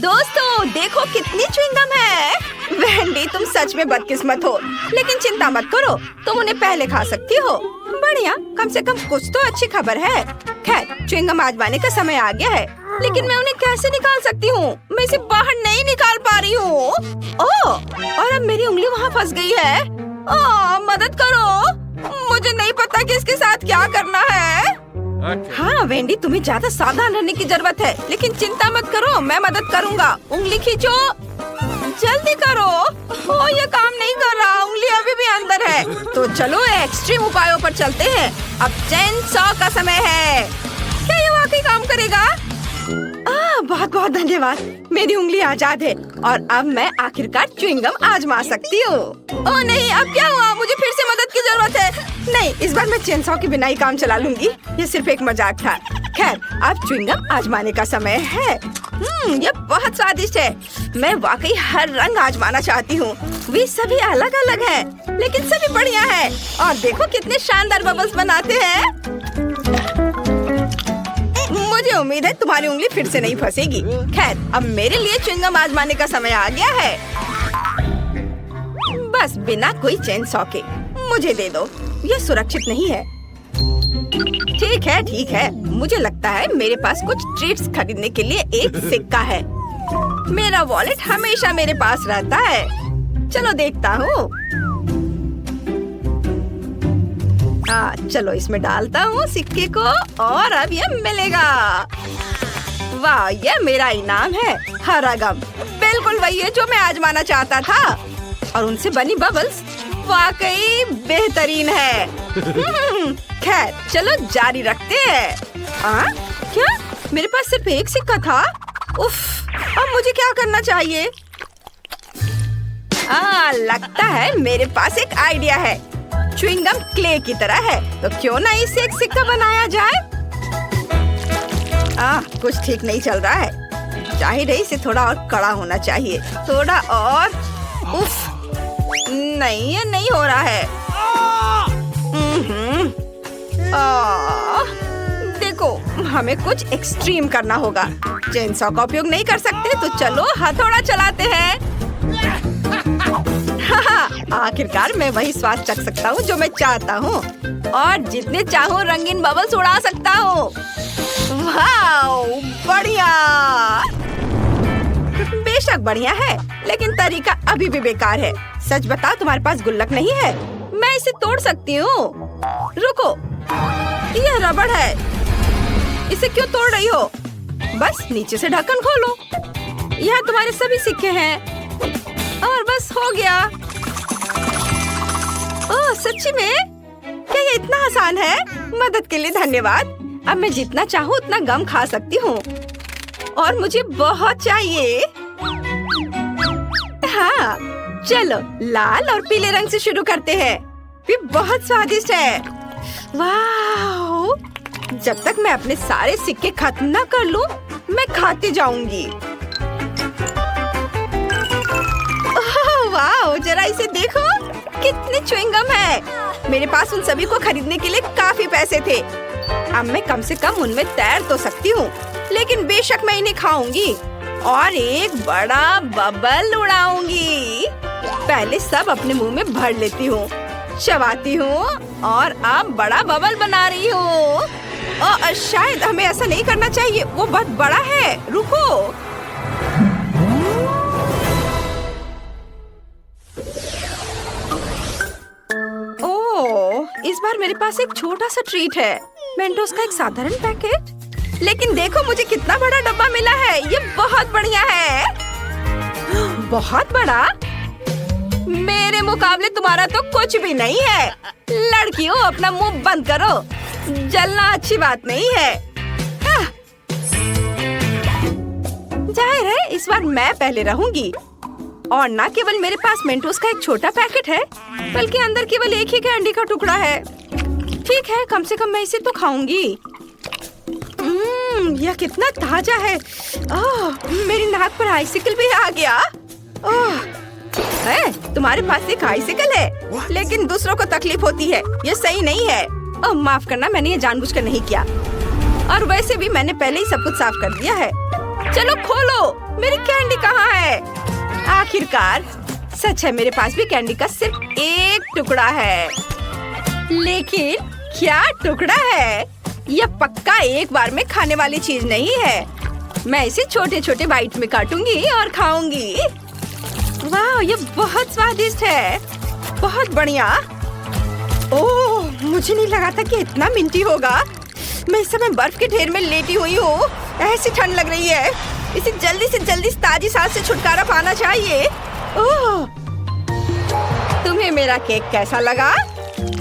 दोस्तों देखो कितनी च्युइंगम है। वेंडी तुम सच में बदकिस्मत हो, लेकिन चिंता मत करो, तुम उन्हें पहले खा सकती हो। बढ़िया, कम से कम कुछ तो अच्छी खबर है। खैर च्युइंगम आजमाने का समय आ गया है, लेकिन मैं उन्हें कैसे निकाल सकती हूँ? मैं इसे बाहर नहीं निकाल पा रही हूँ। ओह, और अब मेरी उंगली वहाँ फंस गई है। ओह, मदद करो, मुझे नहीं पता कि इसके साथ क्या करना है। हाँ वेंडी, तुम्हें ज्यादा सावधान रहने की जरूरत है, लेकिन चिंता मत करो, मैं मदद करूँगा। उंगली खींचो, जल्दी करो। ओह, ये काम नहीं कर रहा, उंगली अभी भी अंदर है। तो चलो एक्सट्रीम उपायों पर चलते हैं। अब चेन सॉ का समय है। क्या ये वाकई काम करेगा? बहुत बहुत धन्यवाद, मेरी उंगली आजाद है और अब मैं आखिरकार च्युइंगम आजमा सकती हूँ। ओह नहीं, अब क्या हुआ? मुझे फिर से मदद की जरूरत है। नहीं, इस बार मैं चेन सॉ के बिना ही काम चला लूंगी। ये सिर्फ एक मजाक था। खैर, अब च्युइंगम आजमाने का समय है। ये बहुत स्वादिष्ट है। मैं वाकई हर रंग आजमाना चाहती हूँ। वे सभी अलग अलग हैं, लेकिन सभी बढ़िया है। और देखो कितने शानदार बबल्स बनाते हैं। मुझे उम्मीद है तुम्हारी उंगली फिर से नहीं फंसेगी। खैर, अब मेरे लिए च्युइंगम आजमाने का समय आ गया है। बस बिना कोई चेन सॉ के मुझे दे दो, ये सुरक्षित नहीं है। ठीक है, मुझे लगता है मेरे पास कुछ ट्रीट्स खरीदने के लिए एक सिक्का है। मेरा वॉलेट हमेशा मेरे पास रहता है। चलो देखता हूँ। चलो इसमें डालता हूँ सिक्के को और अब ये मिलेगा। वाह, ये मेरा इनाम है, हरा गम। बिल्कुल वही है जो मैं आजमाना चाहता था। और उनसे बनी बबल्स वाकई बेहतरीन है। खैर, चलो जारी रखते हैं। क्या? मेरे पास सिर्फ एक सिक्का था? उफ, अब मुझे क्या करना चाहिए? लगता है मेरे पास एक आइडिया है। च्युइंगम क्ले की तरह है, तो क्यों ना इसे एक सिक्का बनाया जाए? कुछ ठीक नहीं चल रहा है। जाहिर है इसे थोड़ा और कड़ा होना चाहिए। थोड़ा और। उफ, नहीं, ये नहीं हो रहा है। देखो, हमें कुछ एक्सट्रीम करना होगा। चेन सॉ का उपयोग नहीं कर सकते, तो चलो हथौड़ा चलाते हैं। आखिरकार मैं वही स्वाद चख सकता हूँ जो मैं चाहता हूँ और जितने चाहूँ रंगीन बबल्स उड़ा सकता हूँ। वाओ, बढ़िया। बेशक बढ़िया है, लेकिन तरीका अभी भी बेकार है। सच बताओ, तुम्हारे पास गुल्लक नहीं है? मैं इसे तोड़ सकती हूँ। रुको, यह रबड़ है, इसे क्यों तोड़ रही हो? बस नीचे से ढक्कन खोलो। यहाँ तुम्हारे सभी सिक्के हैं और बस हो गया। ओह, सच्ची में? क्या ये इतना आसान है? मदद के लिए धन्यवाद। अब मैं जितना चाहूँ उतना गम खा सकती हूँ और मुझे बहुत चाहिए। हाँ, चलो लाल और पीले रंग से शुरू करते हैं। ये बहुत स्वादिष्ट है। वाह! जब तक मैं अपने सारे सिक्के खत्म न कर लूं, मैं खाती जाऊंगी। वाह, जरा इसे देखो, कितनी च्युइंगम है। मेरे पास उन सभी को खरीदने के लिए काफी पैसे थे। अब मैं कम से कम उनमें तैर तो सकती हूँ, लेकिन बेशक मैं इन्हें खाऊंगी और एक बड़ा बबल उड़ाऊंगी। पहले सब अपने मुंह में भर लेती हूँ, चबाती हूँ और अब बड़ा बबल बना रही हूँ। शायद हमें ऐसा नहीं करना चाहिए, वो बहुत बड़ा है। रुको। इस बार मेरे पास एक छोटा सा ट्रीट है, मेंटोस का एक साधारण पैकेट। लेकिन देखो मुझे कितना बड़ा डब्बा मिला है, ये बहुत बढ़िया है। बहुत बड़ा? मेरे मुकाबले तुम्हारा तो कुछ भी नहीं है। लड़कियों, अपना मुंह बंद करो, जलना अच्छी बात नहीं है। जाहिर है इस बार मैं पहले रहूंगी। और न केवल मेरे पास मेंटोस का एक छोटा पैकेट है, बल्कि अंदर केवल एक ही कैंडी का टुकड़ा है। ठीक है, कम से कम मैं इसे तो खाऊंगी। यह कितना ताजा है। मेरी नाक पर आइसिकल भी आ गया। तुम्हारे पास एक आइसिकल है, लेकिन दूसरों को तकलीफ होती है, ये सही नहीं है। माफ करना, मैंने ये जानबूझकर नहीं किया। और वैसे भी मैंने पहले ही सब कुछ साफ कर दिया है। चलो खोलो, मेरी कैंडी कहाँ है? आखिरकार सच है, मेरे पास भी कैंडी का सिर्फ एक टुकड़ा है। लेकिन क्या टुकड़ा है? यह पक्का एक बार में खाने वाली चीज नहीं है। मैं इसे छोटे छोटे बाइट में काटूंगी और खाऊंगी। वाह, ये बहुत स्वादिष्ट है, बहुत बढ़िया। ओह, मुझे नहीं लगा था कि इतना मिंटी होगा। मैं इस समय बर्फ के ढेर में लेटी हुई हूँ। ऐसी ठंड लग रही है, इसे जल्दी से जल्दी ताजी सांस से छुटकारा पाना चाहिए। ओह, तुम्हें मेरा केक कैसा लगा?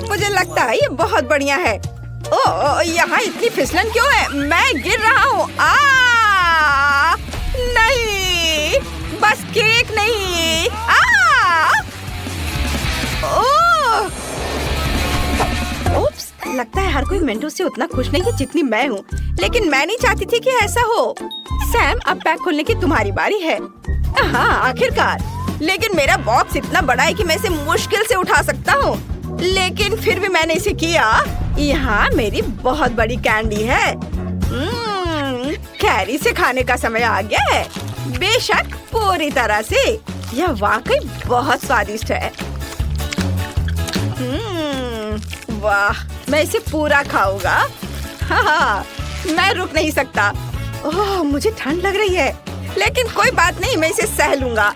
मुझे लगता है ये बहुत बढ़िया है। ओह, यहाँ इतनी फिसलन क्यों है? मैं गिर रहा हूँ। नहीं, बस केक नहीं। ओह, उप्स, लगता है हर कोई मेंटो से उतना खुश नहीं है जितनी मैं हूँ। लेकिन मैं नहीं चाहती थी कि ऐसा हो। सैम, अब पैक खोलने की तुम्हारी बारी है। हाँ, आखिरकार। लेकिन मेरा बॉक्स इतना बड़ा है कि मैं इसे मुश्किल से उठा सकता हूँ। लेकिन फिर भी मैंने इसे किया। यहाँ मेरी बहुत बड़ी कैंडी है। कैरी से खाने का समय आ गया है। बेशक, पूरी तरह से। यह वाकई बहुत स्वादिष्ट है। वाह, मैं इसे पूरा खाऊंगा। हाँ, मैं रुक नहीं सकता। ओह, मुझे ठंड लग रही है, लेकिन कोई बात नहीं, मैं इसे सह लूंगा।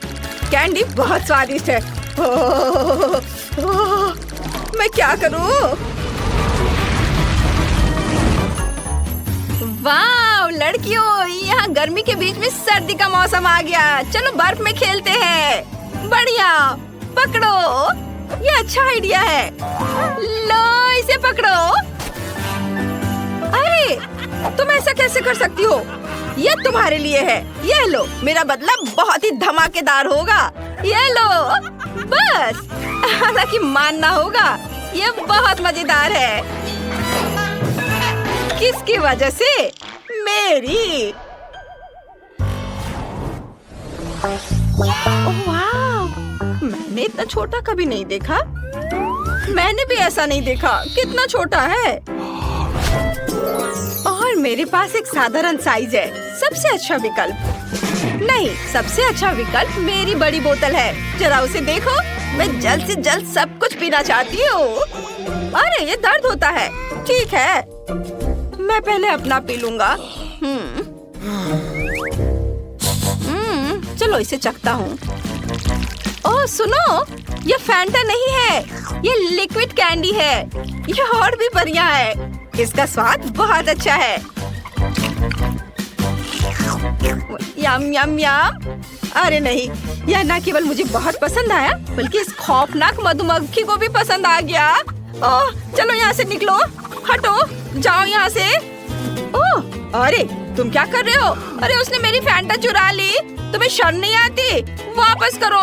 कैंडी बहुत स्वादिष्ट है। ओह, मैं क्या करूं? वाह लड़कियों, यहाँ गर्मी के बीच में सर्दी का मौसम आ गया। चलो बर्फ में खेलते हैं। बढ़िया, पकड़ो, ये अच्छा आइडिया है। लो, इसे पकड़ो। अरे, तुम ऐसा कैसे कर सकती हो? ये तुम्हारे लिए है। ये लो, मेरा बदला बहुत ही धमाकेदार होगा। ये लो, बस। हालांकि मानना होगा, ये बहुत मजेदार है। किसकी वजह से? मेरी। वाह, मैंने इतना छोटा कभी नहीं देखा। मैंने भी ऐसा नहीं देखा। कितना छोटा है। और मेरे पास एक साधारण साइज है। सबसे अच्छा विकल्प नहीं, सबसे अच्छा विकल्प मेरी बड़ी बोतल है। जरा उसे देखो। मैं जल्द से जल्द सब कुछ पीना चाहती हूँ। अरे, ये दर्द होता है। ठीक है, मैं पहले अपना पी लूंगा। चलो इसे चखता हूँ। ओह सुनो, ये फैंटा नहीं है, ये लिक्विड कैंडी है। ये और भी बढ़िया है। इसका स्वाद बहुत अच्छा है। यम यम यम। अरे नहीं, यह न केवल मुझे बहुत पसंद आया, बल्कि इस खौफनाक मधुमक्खी को भी पसंद आ गया। ओह, चलो यहाँ से निकलो। हटो, जाओ यहाँ से। ओह, अरे तुम क्या कर रहे हो? अरे, उसने मेरी फैंटा चुरा ली। तुम्हें शर्म नहीं आती? वापस करो।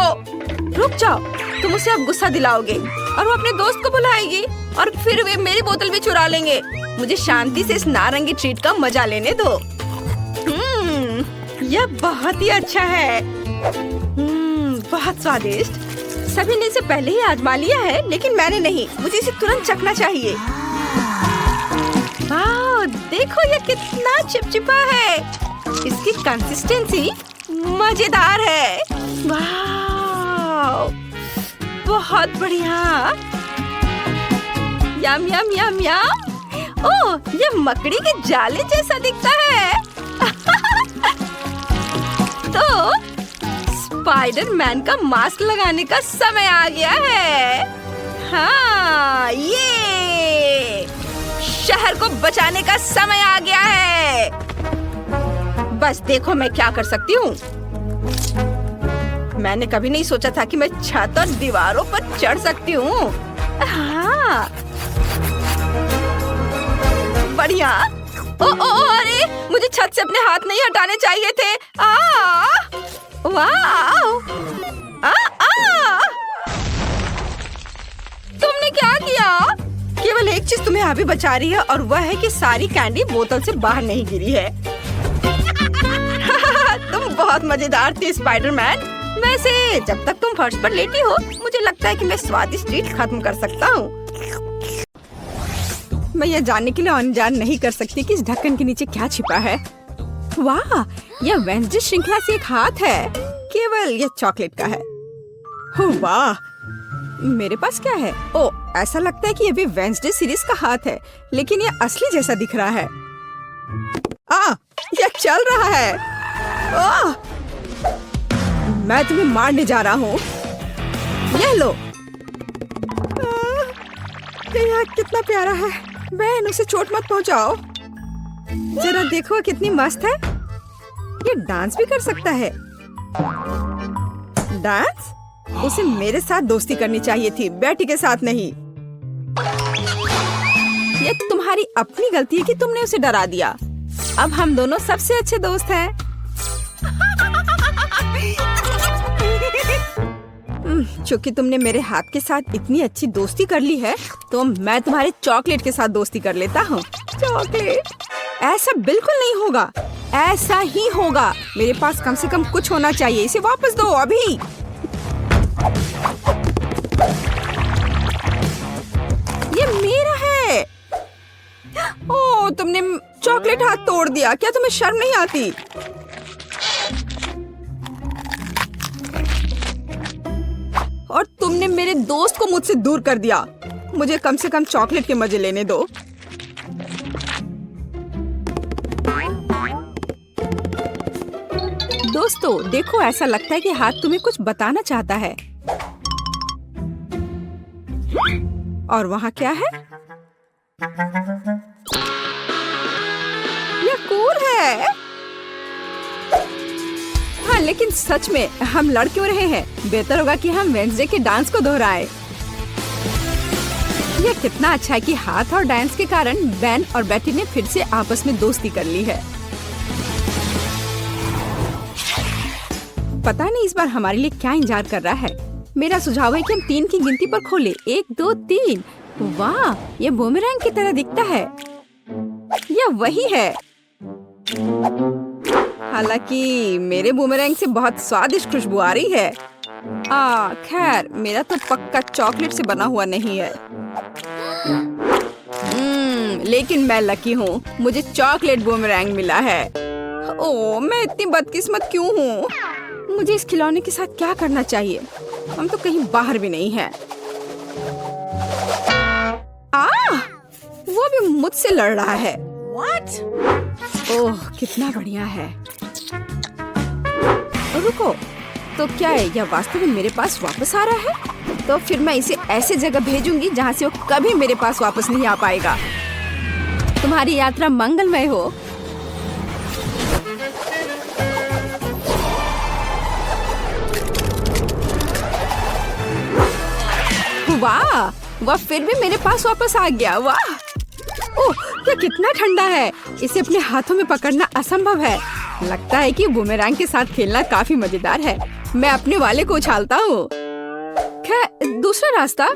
रुक जाओ, तुम उसे अब गुस्सा दिलाओगे और वो अपने दोस्त को बुलाएगी और फिर वे मेरी बोतल भी चुरा लेंगे। मुझे शांति से इस नारंगी ट्रीट का मजा लेने दो। यह बहुत ही अच्छा है। बहुत स्वादिष्ट। सभी ने इसे पहले ही आजमा लिया है, लेकिन मैंने नहीं। मुझे इसे तुरंत चखना चाहिए। वाह, देखो ये कितना चिपचिपा है। इसकी कंसिस्टेंसी मजेदार है। वाह, बहुत बढ़िया। यम यम यम यम। ओह, ये मकड़ी के जाले जैसा दिखता है। तो स्पाइडरमैन का मास्क लगाने का समय आ गया है। हाँ, ये शहर को बचाने का समय आ गया है। बस देखो मैं क्या कर सकती हूँ। मैंने कभी नहीं सोचा था कि मैं छत और दीवारों पर चढ़ सकती हूँ। हाँ, बढ़िया। अरे, मुझे छत से अपने हाथ नहीं हटाने चाहिए थे। वाह! तुमने क्या किया? केवल एक चीज तुम्हें अभी बचा रही है और वह है कि सारी कैंडी बोतल से बाहर नहीं गिरी है। तुम बहुत मजेदार थी स्पाइडरमैन। वैसे जब तक तुम फर्श पर लेटी हो, मुझे लगता है कि मैं स्वादिष्ट ट्रीट खत्म कर सकता हूँ। मैं यह जानने के लिए अनजान नहीं कर सकती कि इस ढक्कन के नीचे क्या छिपा है। वाह, यह वेंसडे श्रृंखला से एक हाथ है, केवल यह चॉकलेट का है। वाह, मेरे पास क्या है? ओ, ऐसा लगता है कि ये भी वेंसडे सीरीज का हाथ है, लेकिन ये असली जैसा दिख रहा है। यह चल रहा है। मैं तुम्हें मारने जा रहा हूँ। यह लो। यह कितना प्यारा है। बहन, उसे चोट मत पहुँचाओ। जरा देखो कितनी मस्त है। ये डांस भी कर सकता है। डांस? उसे मेरे साथ दोस्ती करनी चाहिए थी, बेटी के साथ नहीं। ये तुम्हारी अपनी गलती है कि तुमने उसे डरा दिया। अब हम दोनों सबसे अच्छे दोस्त हैं। चूंकि तुमने मेरे हाथ के साथ इतनी अच्छी दोस्ती कर ली है, तो मैं तुम्हारे चॉकलेट के साथ दोस्ती कर लेता हूँ। चॉकलेट? ऐसा बिल्कुल नहीं होगा। ऐसा ही होगा। मेरे पास कम से कम कुछ होना चाहिए। इसे वापस दो अभी। ये मेरा है। ओह, तुमने चॉकलेट हाथ तोड़ दिया। क्या तुम्हें शर्म नहीं आती? और तुमने मेरे दोस्त को मुझसे दूर कर दिया। मुझे कम से कम चॉकलेट के मजे लेने दो। दोस्तों, देखो, ऐसा लगता है कि हाथ तुम्हें कुछ बताना चाहता है। और वहाँ क्या है? यह कूल है। हाँ, लेकिन सच में हम लड़ क्यों रहे हैं? बेहतर होगा कि हम वेंसडे के डांस को दोहराएं। यह कितना अच्छा है कि हाथ और डांस के कारण बेन और बेटी ने फिर से आपस में दोस्ती कर ली है। पता नहीं इस बार हमारे लिए क्या इंतजार कर रहा है। मेरा सुझाव है कि हम 3 की गिनती पर खोलें। 1, 2, 3। वाह, ये बूमेरैंग की तरह दिखता है। यह वही है। हालांकि मेरे बूमेरैंग से बहुत स्वादिष्ट खुशबू आ रही है। खैर, मेरा तो पक्का चॉकलेट से बना हुआ नहीं है। लेकिन मैं लकी हूँ, मुझे चॉकलेट बूमेरैंग मिला है। ओह, मैं इतनी बदकिस्मत क्यों हूँ? मुझे इस खिलौने के साथ क्या करना चाहिए? हम तो कहीं बाहर भी नहीं हैं। वो भी मुझसे लड़ रहा है। What? ओह, कितना बढ़िया है। रुको, तो क्या है? यह वास्तव में मेरे पास वापस आ रहा है? तो फिर मैं इसे ऐसे जगह भेजूंगी जहाँ से वो कभी मेरे पास वापस नहीं आ पाएगा। तुम्हारी यात्रा मंगलमय हो। वाह, वह फिर भी मेरे पास वापस आ गया। वाह, ओह, यह कितना ठंडा है। इसे अपने हाथों में पकड़ना असंभव है। लगता है कि बूमेरैंग के साथ खेलना काफी मजेदार है। मैं अपने वाले को उछालता हूँ। खैर, दूसरा रास्ता।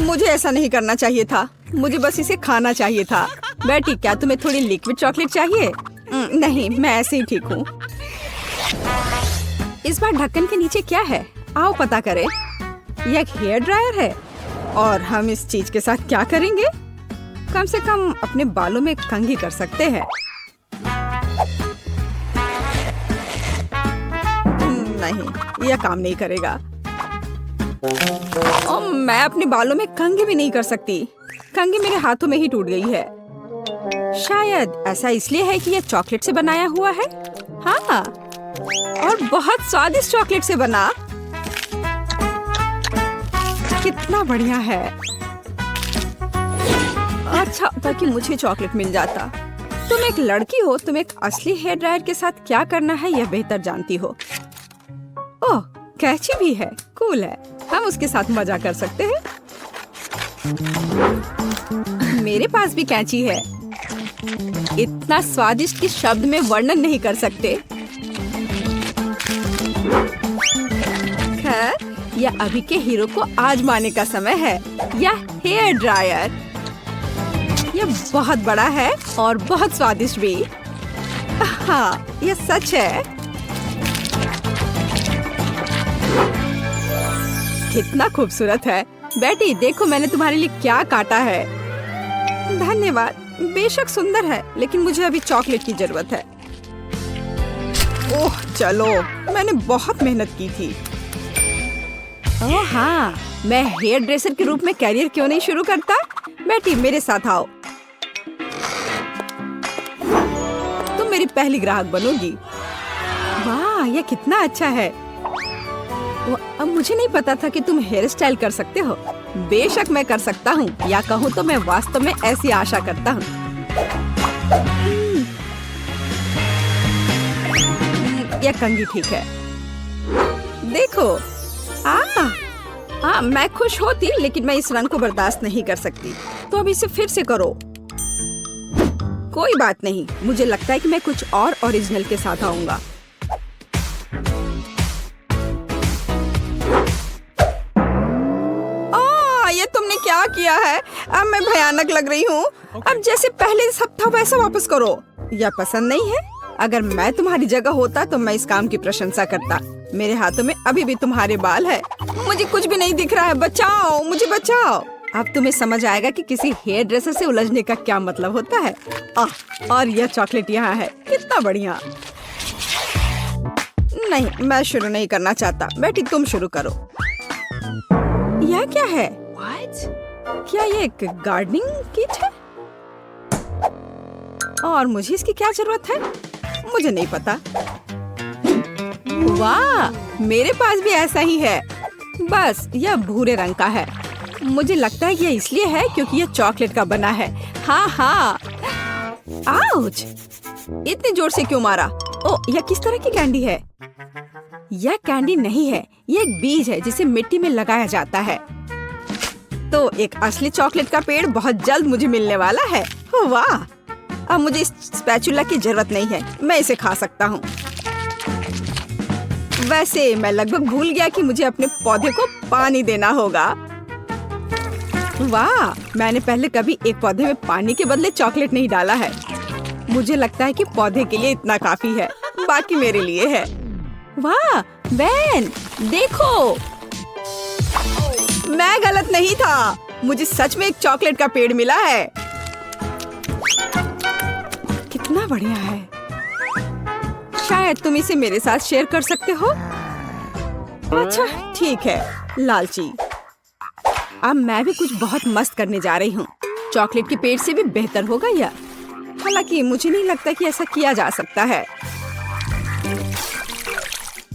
मुझे ऐसा नहीं करना चाहिए था। मुझे बस इसे खाना चाहिए था। बेटी, क्या तुम्हें थोड़ी लिक्विड चॉकलेट चाहिए? नहीं, मैं ऐसे ही ठीक हूँ। इस बार ढक्कन के नीचे क्या है? आओ पता करें। यह एक हेयर ड्रायर है। और हम इस चीज के साथ क्या करेंगे? कम से कम अपने बालों में कंघी कर सकते हैं। नहीं, यह काम नहीं करेगा। मैं अपने बालों में कंघी भी नहीं कर सकती। कंघी मेरे हाथों में ही टूट गई है। शायद ऐसा इसलिए है कि यह चॉकलेट से बनाया हुआ है। हाँ, और बहुत स्वादिष्ट चॉकलेट से बना। कितना बढ़िया है। अच्छा होता कि मुझे चॉकलेट मिल जाता। तुम एक लड़की हो, तुम एक असली हेयर ड्रायर के साथ क्या करना है यह बेहतर जानती हो। ओह, कैची भी है। कूल है। हम उसके साथ मजा कर सकते हैं। मेरे पास भी कैंची है। इतना स्वादिष्ट कि शब्द में वर्णन नहीं कर सकते। खैर, यह अभी के हीरो को आजमाने का समय है। यह हेयर ड्रायर। यह बहुत बड़ा है और बहुत स्वादिष्ट भी। हाँ, ये सच है। कितना खूबसूरत है। बेटी देखो मैंने तुम्हारे लिए क्या काटा है। धन्यवाद। बेशक सुंदर है, लेकिन मुझे अभी चॉकलेट की जरूरत है। ओह चलो, मैंने बहुत मेहनत की थी। ओह हाँ, मैं हेयर ड्रेसर के रूप में कैरियर क्यों नहीं शुरू करता? बेटी मेरे साथ आओ, तुम मेरी पहली ग्राहक बनोगी। वाह, ये कितना अच्छा है। अब मुझे नहीं पता था कि तुम हेयर स्टाइल कर सकते हो। बेशक मैं कर सकता हूँ, या कहूँ तो मैं वास्तव में ऐसी आशा करता हूँ। यह कंघी ठीक है। देखो, मैं खुश होती, लेकिन मैं इस रंग को बर्दाश्त नहीं कर सकती। तो अब इसे फिर से करो। कोई बात नहीं, मुझे लगता है कि मैं कुछ और ओरिजिनल के साथ आऊंगा। ये तुमने क्या किया है? अब मैं भयानक लग रही हूँ। अब जैसे पहले सब था वैसा वापस करो। यह पसंद नहीं है? अगर मैं तुम्हारी जगह होता तो मैं इस काम की प्रशंसा करता। मेरे हाथों में अभी भी तुम्हारे बाल है। मुझे कुछ भी नहीं दिख रहा है। बचाओ, मुझे बचाओ। अब तुम्हें समझ आएगा कि किसी हेयर ड्रेसर से उलझने का क्या मतलब होता है। और यह चॉकलेट यहाँ है। कितना बढ़िया। नहीं, मैं शुरू नहीं करना चाहता। बेटी तुम शुरू करो। यह क्या है? क्या ये एक गार्डनिंग किट है? और मुझे इसकी क्या जरूरत है? मुझे नहीं पता। वाह, मेरे पास भी ऐसा ही है। बस यह भूरे रंग का है। मुझे लगता है यह इसलिए है क्योंकि यह चॉकलेट का बना है। हाँ। आउच! इतने जोर से क्यों मारा? ओह, यह किस तरह की कैंडी है? यह कैंडी नहीं है, यह एक बीज है जिसे मिट्टी में लगाया जाता है। तो एक असली चॉकलेट का पेड़ बहुत जल्द मुझे मिलने वाला है। वाह! अब मुझे इस स्पैचुला की जरूरत नहीं है। मैं इसे खा सकता हूँ। वैसे मैं लगभग भूल गया कि मुझे अपने पौधे को पानी देना होगा। वाह! मैंने पहले कभी एक पौधे में पानी के बदले चॉकलेट नहीं डाला है। मुझे लगता है कि पौधे के लिए इतना काफी है, बाकी मेरे लिए है। वाह बेन, देखो, मैं गलत नहीं था। मुझे सच में एक चॉकलेट का पेड़ मिला है। कितना बढ़िया है। शायद तुम इसे मेरे साथ शेयर कर सकते हो। अच्छा ठीक है, लालची। अब मैं भी कुछ बहुत मस्त करने जा रही हूँ। चॉकलेट के पेड़ से भी बेहतर होगा यह। हालांकि मुझे नहीं लगता कि ऐसा किया जा सकता है।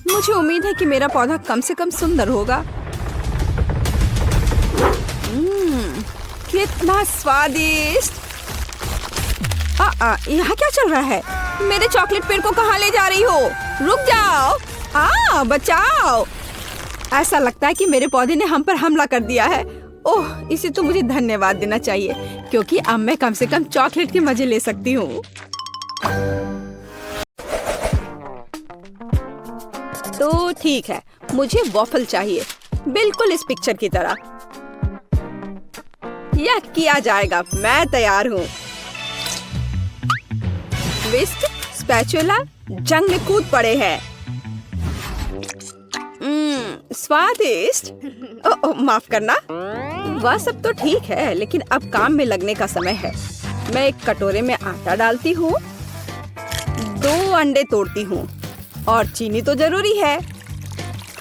मुझे उम्मीद है कि मेरा पौधा कम से कम सुंदर होगा। कितना स्वादिष्ट। यहाँ क्या चल रहा है? मेरे चॉकलेट पेड़ को कहाँ ले जा रही हो? रुक जाओ। बचाओ। ऐसा लगता है कि मेरे पौधे ने हम पर हमला कर दिया है। ओह, इसे तो मुझे धन्यवाद देना चाहिए, क्योंकि अब मैं कम से कम चॉकलेट के मजे ले सकती हूँ। तो ठीक है, मुझे वॉफल चाहिए, बिल्कुल इस पिक्चर की तरह। यह किया जाएगा, मैं तैयार हूँ। विस्क, स्पैचुला जंग में कूद पड़े हैं। स्वादिष्ट। माफ करना। वह सब तो ठीक है, लेकिन अब काम में लगने का समय है। मैं एक कटोरे में आटा डालती हूँ, 2 अंडे तोड़ती हूँ, और चीनी तो जरूरी है,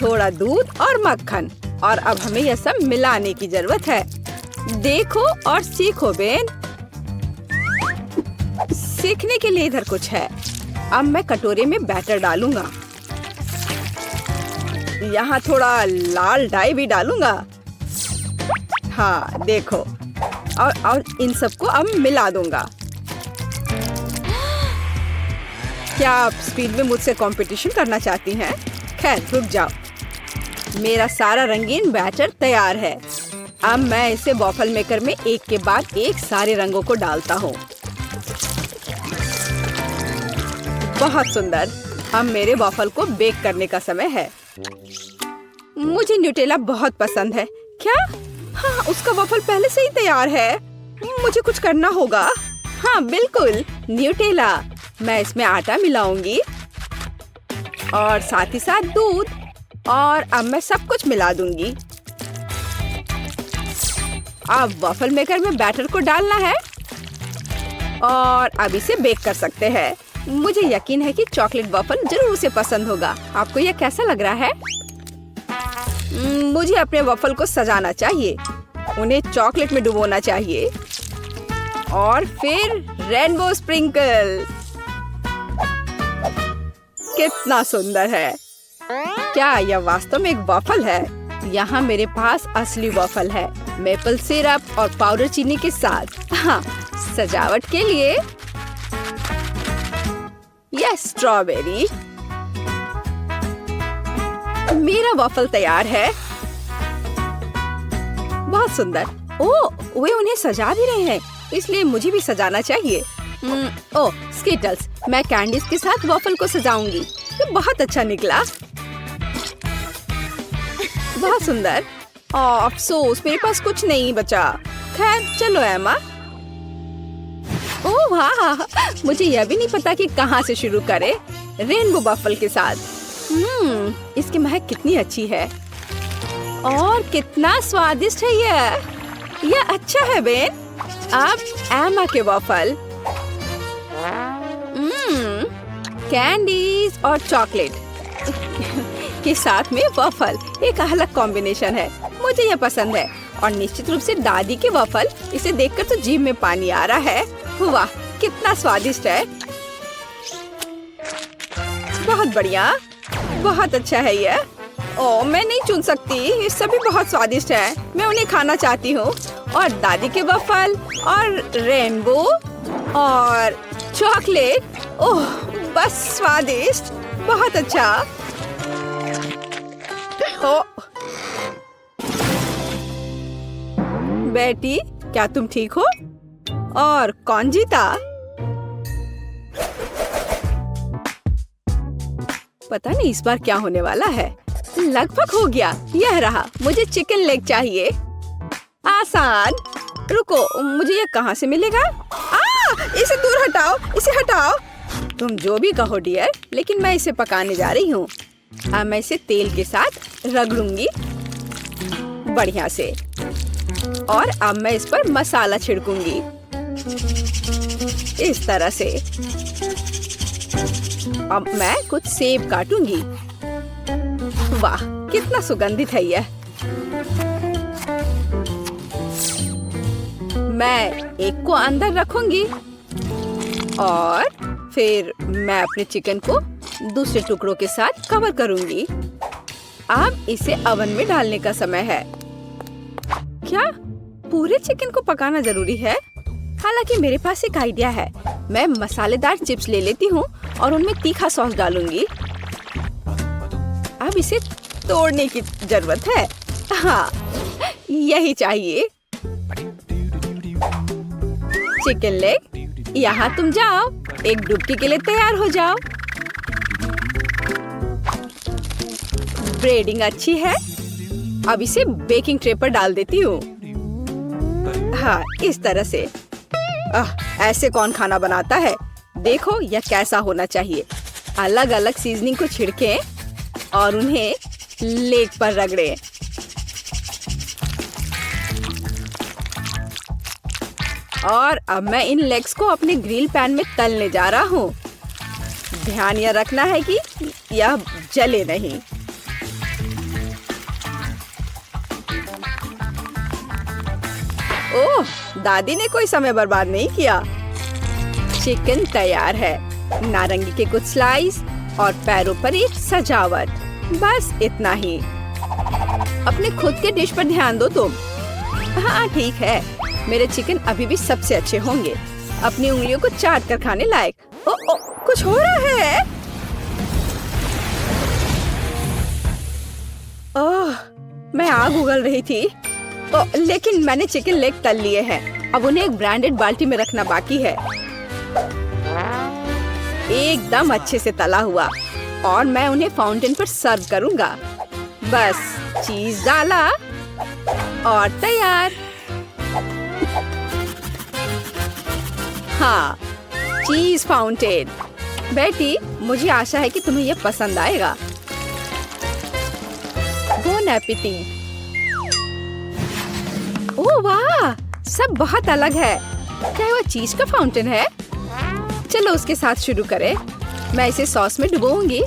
थोड़ा दूध और मक्खन, और अब हमें यह सब मिलाने की जरूरत है। देखो और सीखो बेन। सीखने के लिए इधर कुछ है। अब मैं कटोरे में बैटर डालूंगा, यहाँ थोड़ा लाल डाई भी डालूंगा। हाँ देखो, और इन सबको अब मिला दूंगा। क्या आप स्पीड में मुझसे कंपटीशन करना चाहती हैं? खैर रुक जाओ, मेरा सारा रंगीन बैटर तैयार है। अब मैं इसे वॉफल मेकर में एक के बाद एक सारे रंगों को डालता हूँ। बहुत सुंदर। अब मेरे वॉफल को बेक करने का समय है। मुझे न्यूटेला बहुत पसंद है। क्या? हाँ, उसका वॉफल पहले से ही तैयार है। मुझे कुछ करना होगा। हाँ बिल्कुल, न्यूटेला। मैं इसमें आटा मिलाऊंगी और साथ ही साथ दूध, और अब मैं सब कुछ मिला दूंगी। अब वॉफल मेकर में बैटर को डालना है और अब इसे बेक कर सकते हैं। मुझे यकीन है कि चॉकलेट वॉफल जरूर उसे पसंद होगा। आपको यह कैसा लग रहा है? मुझे अपने वॉफल को सजाना चाहिए, उन्हें चॉकलेट में डुबोना चाहिए और फिर रेनबो स्प्रिंकल। कितना सुंदर है! क्या यह वास्तव में एक वॉफल है? यहाँ मेरे पास असली वॉफल है, मेपल सिरप और पाउडर चीनी के साथ। हाँ, सजावट के लिए यह स्ट्रॉबेरी। मेरा वॉफल तैयार है। बहुत सुंदर। ओह, वे उन्हें सजा भी रहे हैं, इसलिए मुझे भी सजाना चाहिए। ओह, स्किटल्स। मैं कैंडीज के साथ वॉफल को सजाऊंगी। ये बहुत अच्छा निकला। बहुत सुंदर। अफसोस मेरे पास कुछ नहीं बचा। खैर चलो एमा। ओह वाह, मुझे यह भी नहीं पता कि कहाँ से शुरू करें। रेनबो वॉफल के साथ। इसकी महक कितनी अच्छी है और कितना स्वादिष्ट है यह अच्छा है बेन। अब एमा के वॉफल। कैंडीज और चॉकलेट के साथ में वॉफल एक अलग कॉम्बिनेशन है। मुझे यह पसंद है और निश्चित रूप से दादी के वॉफल। इसे देखकर तो जीभ में पानी आ रहा है। वाह, कितना स्वादिष्ट है। बहुत बढ़िया, बहुत अच्छा है यह। ओह, मैं नहीं चुन सकती, ये सभी बहुत स्वादिष्ट है। मैं उन्हें खाना चाहती हूँ। और दादी के वॉफल और रेनबो और चॉकलेट। ओह, बस स्वादिष्ट, बहुत अच्छा। ओह बेटी, क्या तुम ठीक हो? और कौन जीता? पता नहीं इस बार क्या होने वाला है। लगभग हो गया। यह रहा। मुझे चिकन लेग चाहिए। आसान। रुको, मुझे यह कहाँ से मिलेगा? इसे दूर हटाओ, इसे हटाओ। तुम जो भी कहो डियर, लेकिन मैं इसे पकाने जा रही हूँ। अब मैं इसे तेल के साथ रगड़ूंगी बढ़िया से और अब मैं इस पर मसाला छिड़कूंगी इस तरह से। अब मैं कुछ सेब काटूंगी। वाह, कितना सुगंधित है यह। मैं एक को अंदर रखूंगी और फिर मैं अपने चिकन को दूसरे टुकड़ों के साथ कवर करूंगी। अब इसे ओवन में डालने का समय है। क्या पूरे चिकन को पकाना जरूरी है? हालांकि मेरे पास एक आइडिया है। मैं मसालेदार चिप्स ले लेती हूँ और उनमें तीखा सॉस डालूंगी। अब इसे तोड़ने की जरूरत है। हाँ, यही चाहिए। चिकन लेग, यहाँ तुम जाओ, एक डुबकी के लिए तैयार हो जाओ। ब्रेडिंग अच्छी है। अब इसे बेकिंग ट्रे पर डाल देती हूँ। हाँ, इस तरह से। ऐसे कौन खाना बनाता है? देखो यह कैसा होना चाहिए। अलग अलग सीजनिंग को छिड़कें और उन्हें लेग पर रगड़ें। और अब मैं इन लेग्स को अपने ग्रिल पैन में तलने जा रहा हूँ। ध्यान यह रखना है कि यह जले नहीं। ओह, दादी ने कोई समय बर्बाद नहीं किया। चिकन तैयार है। नारंगी के कुछ स्लाइस और पैरों पर एक सजावट। बस इतना ही। अपने खुद के डिश पर ध्यान दो तुम। हाँ ठीक है, मेरे चिकन अभी भी सबसे अच्छे होंगे। अपनी उंगलियों को चाट कर खाने लायक। ओ, कुछ हो रहा है। ओह, मैं आग उगल रही थी। लेकिन मैंने चिकन लेग तल लिए हैं। अब उन्हें एक ब्रांडेड बाल्टी में रखना बाकी है। एकदम अच्छे से तला हुआ। और मैं उन्हें फाउंटेन पर सर्व करूंगा। बस चीज डाला और तैयार। हाँ, चीज फाउंटेन। बेटी, मुझे आशा है कि तुम्हें ये पसंद आएगा। Bone appétit. ओह वाह, सब बहुत अलग है। क्या वो चीज का फाउंटेन है? चलो उसके साथ शुरू करें। मैं इसे सॉस में डुबोऊंगी।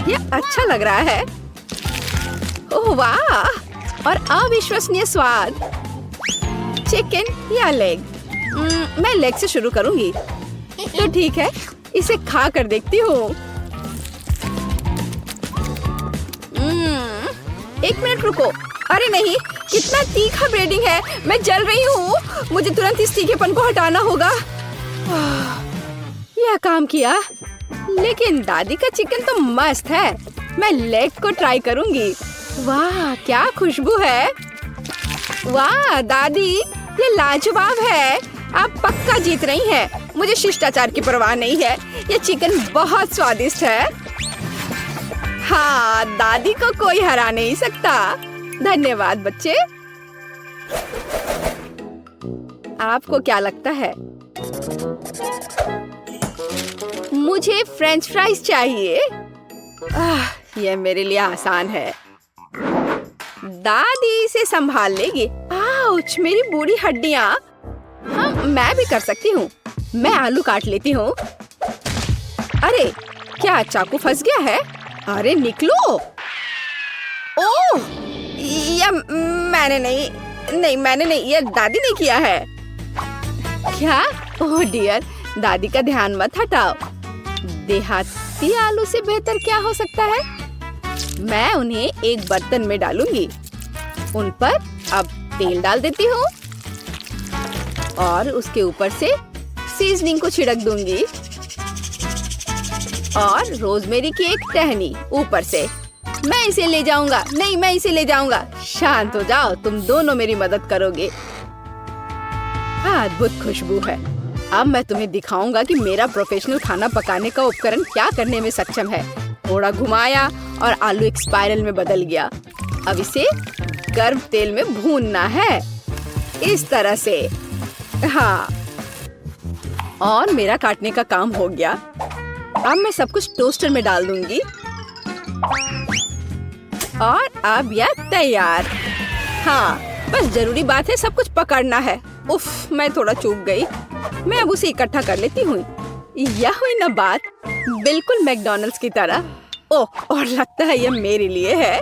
ये अच्छा लग रहा है। ओह वाह, और अविश्वसनीय स्वाद। चिकन या लेग? मैं लेग से शुरू करूंगी। तो ठीक है, इसे खा कर देखती हूँ। एक मिनट रुको। अरे नहीं, कितना तीखा ब्रेडिंग है। मैं जल रही हूँ। मुझे तुरंत इस तीखेपन को हटाना होगा। यह काम किया। लेकिन दादी का चिकन तो मस्त है। मैं लेग को ट्राई करूंगी। वाह, क्या खुशबू है। वाह दादी, ये लाजवाब है। आप पक्का जीत रही हैं। मुझे शिष्टाचार की परवाह नहीं है। ये चिकन बहुत स्वादिष्ट है। हाँ, दादी को कोई हरा नहीं सकता। धन्यवाद बच्चे। आपको क्या लगता है? मुझे फ्रेंच फ्राइज चाहिए। यह मेरे लिए आसान है। दादी इसे संभाल लेगी। आउच, मेरी बूढ़ी हड्डियां। हाँ, मैं भी कर सकती हूँ। मैं आलू काट लेती हूँ। अरे, क्या चाकू फंस गया है? अरे निकलो। ओह, ये मैंने नहीं, ये दादी ने किया है। क्या? ओह डियर, दादी का ध्यान मत हटाओ। देहाती आलू से बेहतर क्या हो सकता है? मैं उन्हें एक बर्तन में डालूंगी। उन पर अब तेल डाल देती हूँ और उसके ऊपर से सीजनिंग को छिड़क दूंगी और रोजमेरी की एक टहनी ऊपर से। मैं इसे ले जाऊंगा। नहीं, मैं इसे ले जाऊंगा। शांत हो जाओ, तुम दोनों मेरी मदद करोगे। अद्भुत खुशबू है। अब मैं तुम्हें दिखाऊंगा कि मेरा प्रोफेशनल खाना पकाने का उपकरण क्या करने में सक्षम है। थोड़ा घुमाया और आलू एक स्पाइरल में बदल गया। अब इसे गर्म तेल में भूनना है, इस तरह से। हाँ, और मेरा काटने का काम हो गया। अब मैं सब कुछ टोस्टर में डाल दूंगी और अब यह तैयार। हाँ, बस जरूरी बात है सब कुछ पकड़ना है। उफ, मैं थोड़ा चूक गई। मैं अब उसे इकट्ठा कर लेती हूँ। यह हुई ना बात, बिल्कुल मैकडॉनल्ड्स की तरह। ओह, और लगता है यह मेरे लिए है।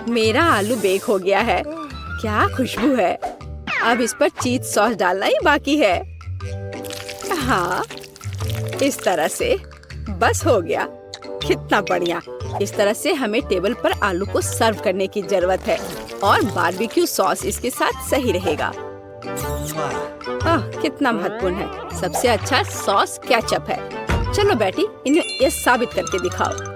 मेरा आलू बेक हो गया है। क्या खुशबू है। अब इस पर चीज सॉस डालना ही बाकी है। हाँ, इस तरह से बस हो गया। कितना बढ़िया। इस तरह से हमें टेबल पर आलू को सर्व करने की जरूरत है और बारबेक्यू सॉस इसके साथ सही रहेगा। कितना महत्वपूर्ण है। सबसे अच्छा सॉस केचप है। चलो बेटी, इन्हें ये साबित करके दिखाओ।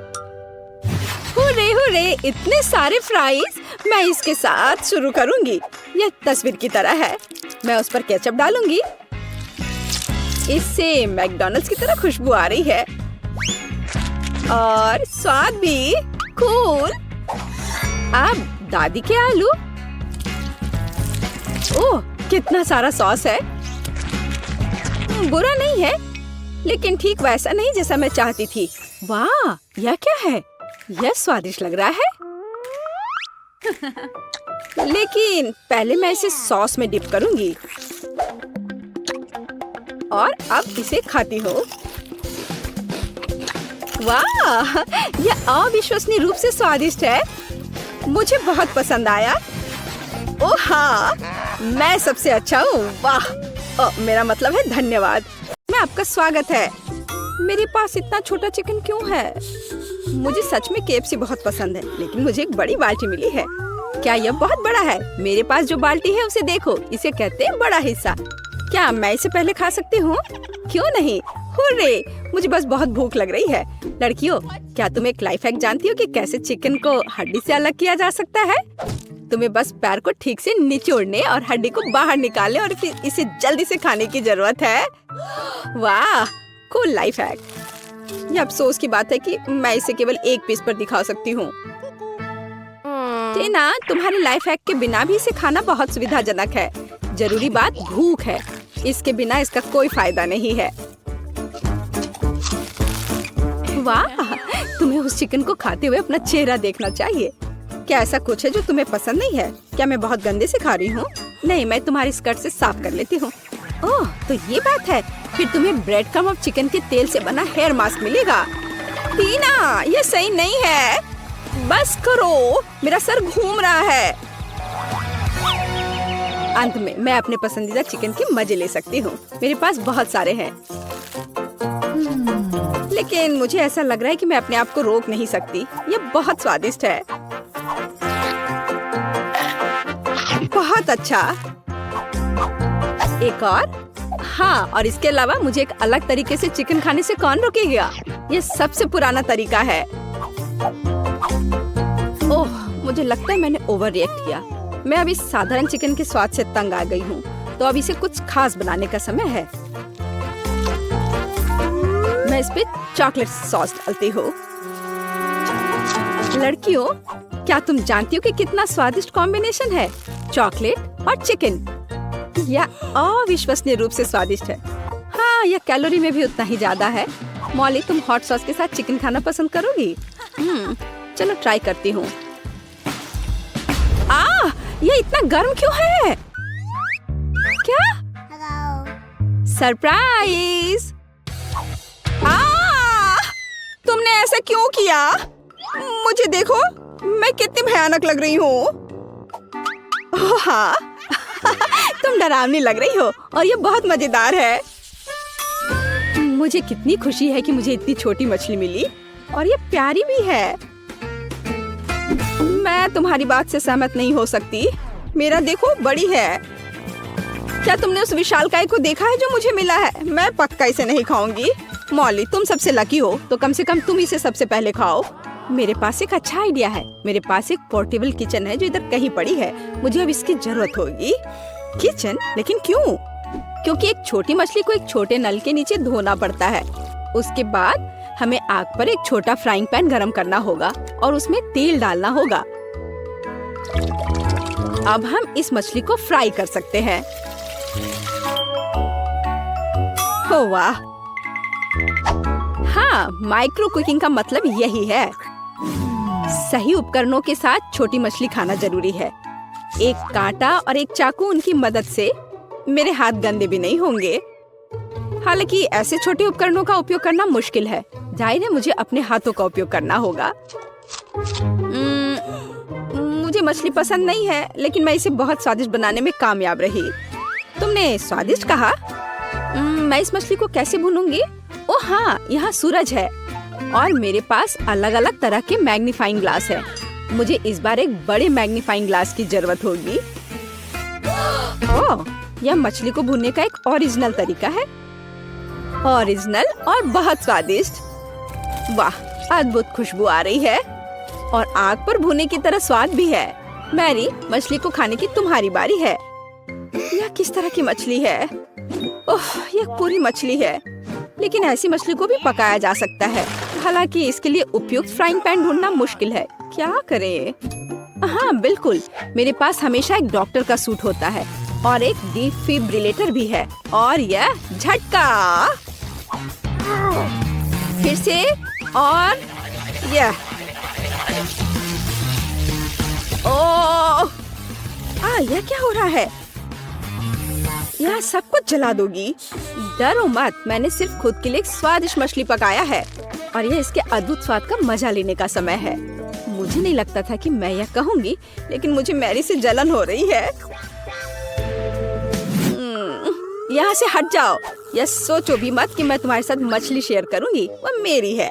हुर्रे हुर्रे, इतने सारे फ्राइज। मैं इसके साथ शुरू करूंगी। यह तस्वीर की तरह है। मैं उस पर केचप डालूंगी। इससे मैकडॉनल्ड्स की तरह खुशबू आ रही है और स्वाद भी कूल। अब दादी के आलू। ओह, कितना सारा सॉस है। बुरा नहीं है, लेकिन ठीक वैसा नहीं जैसा मैं चाहती थी। वाह, यह क्या है? यह स्वादिष्ट लग रहा है। लेकिन पहले मैं इसे सॉस में डिप करूंगी और अब इसे खाती हूँ। वाह, यह अविश्वसनीय रूप से स्वादिष्ट है। मुझे बहुत पसंद आया। ओह हाँ, मैं सबसे अच्छा हूँ। वाह, मेरा मतलब है धन्यवाद। मैं आपका स्वागत है। मेरे पास इतना छोटा चिकन क्यों है? मुझे सच में KFC बहुत पसंद है, लेकिन मुझे एक बड़ी बाल्टी मिली है। क्या यह बहुत बड़ा है? मेरे पास जो बाल्टी है उसे देखो। इसे कहते हैं बड़ा हिस्सा। क्या मैं इसे पहले खा सकती हूँ? क्यों नहीं। हुर्रे, मुझे बस बहुत भूख लग रही है। लड़कियों, क्या तुम एक लाइफ हैक जानती हो कि कैसे चिकन को हड्डी से अलग किया जा सकता है? तुम्हें बस पैर को ठीक से निचोड़ने और हड्डी को बाहर निकालने और फिर इसे जल्दी से खाने की जरूरत है। वाह, कूल लाइफ हैक। ये अफसोस की बात है कि मैं इसे केवल एक पीस पर दिखा सकती हूँ। टीना, तुम्हारे लाइफ हैक के बिना भी इसे खाना बहुत सुविधाजनक है। जरूरी बात भूख है। इसके बिना इसका कोई फायदा नहीं है। वाह, तुम्हें उस चिकन को खाते हुए अपना चेहरा देखना चाहिए। क्या ऐसा कुछ है जो तुम्हें पसंद नहीं है? क्या मैं बहुत गंदे से खा रही हूँ? नहीं, मैं तुम्हारी स्कर्ट से साफ कर लेती हूँ। ओह, तो ये बात है। फिर तुम्हें ब्रेड क्रम्ब और चिकन के तेल से बना हेयर मास्क मिलेगा। टीना, ये सही नहीं है। बस करो, मेरा सर घूम रहा है। अंत में मैं अपने पसंदीदा चिकन के मजे ले सकती हूँ। मेरे पास बहुत सारे हैं, लेकिन मुझे ऐसा लग रहा है कि मैं अपने आप को रोक नहीं सकती। ये बहुत स्वादिष्ट है। बहुत अच्छा। एक और? हाँ, और इसके अलावा मुझे एक अलग तरीके से चिकन खाने से कौन रोकेगा? ये सबसे पुराना तरीका है। ओह, मुझे लगता है मैंने ओवर रिएक्ट किया। मैं अभी साधारण चिकन के स्वाद से तंग आ गई हूँ, तो अब इसे कुछ खास बनाने का समय है। मैं इस पे चॉकलेट सॉस डालती हूँ। लड़कियों, क्या तुम जानती हो कि कितना स्वादिष्ट कॉम्बिनेशन है? चॉकलेट और चिकन। यह अविश्वसनीय रूप से स्वादिष्ट है। हाँ, यह कैलोरी में भी उतना ही ज्यादा है। मॉली, तुम हॉट सॉस के साथ चिकन खाना पसंद करोगी? चलो ट्राई करती हूँ। ये इतना गर्म क्यों है? क्या? सरप्राइज! तुमने ऐसा क्यों किया? मुझे देखो, मैं कितनी भयानक लग रही हूँ। हाँ, तुम डरावनी लग रही हो और ये बहुत मजेदार है। मुझे कितनी खुशी है कि मुझे इतनी छोटी मछली मिली और ये प्यारी भी है। मैं तुम्हारी बात से सहमत नहीं हो सकती। मेरा देखो, बड़ी है। क्या तुमने उस विशालकाय को देखा है जो मुझे मिला है? मैं पक्का इसे नहीं खाऊंगी। मॉली, तुम सबसे लकी हो, तो कम से कम तुम इसे सबसे पहले खाओ। मेरे पास एक अच्छा आइडिया है। मेरे पास एक पोर्टेबल किचन है जो इधर कहीं पड़ी है। मुझे अब इसकी जरूरत होगी। किचन? लेकिन क्यों? क्योंकि एक छोटी मछली को एक छोटे नल के नीचे धोना पड़ता है। उसके बाद हमें आग पर एक छोटा फ्राइंग पैन गरम करना होगा और उसमें तेल डालना होगा। अब हम इस मछली को फ्राई कर सकते हैं। हो वाह! हाँ, माइक्रो कुकिंग का मतलब यही है। सही उपकरणों के साथ छोटी मछली खाना जरूरी है। एक कांटा और एक चाकू, उनकी मदद से मेरे हाथ गंदे भी नहीं होंगे। हालांकि ऐसे छोटे उपकरणों का उपयोग करना मुश्किल है। जाहिर है मुझे अपने हाथों का उपयोग करना होगा। मुझे मछली पसंद नहीं है, लेकिन मैं इसे बहुत स्वादिष्ट बनाने में कामयाब रही। तुमने स्वादिष्ट कहा? मैं इस मछली को कैसे भूनूंगी? ओह हाँ, यहाँ सूरज है और मेरे पास अलग अलग तरह के मैग्नीफाइंग ग्लास है। मुझे इस बार एक बड़े मैग्नीफाइंग ग्लास की जरूरत होगी। ओह, यह मछली को भूनने का एक ओरिजिनल तरीका है। ओरिजिनल और बहुत स्वादिष्ट। वाह, अद्भुत खुशबू आ रही है और आग पर भुने की तरह स्वाद भी है। मैरी, मछली को खाने की तुम्हारी बारी है। यह किस तरह की मछली है? ओह, यह पूरी मछली है। लेकिन ऐसी मछली को भी पकाया जा सकता है। हालांकि इसके लिए उपयुक्त फ्राइंग पैन ढूंढना मुश्किल है। क्या करें? हाँ बिल्कुल, मेरे पास हमेशा एक डॉक्टर का सूट होता है और एक डिफिब्रिलेटर भी है। और यह झटका। फिर से और यह। ओह! यह क्या हो रहा है? यह सब कुछ जला दोगी। डरो मत, मैंने सिर्फ खुद के लिए एक स्वादिष्ट मछली पकाया है और यह इसके अद्भुत स्वाद का मजा लेने का समय है। मुझे नहीं लगता था कि मैं यह कहूँगी, लेकिन मुझे मैरी से जलन हो रही है। यहाँ से हट जाओ। यह सोचो भी मत कि मैं तुम्हारे साथ मछली शेयर करूँगी। वह मेरी है।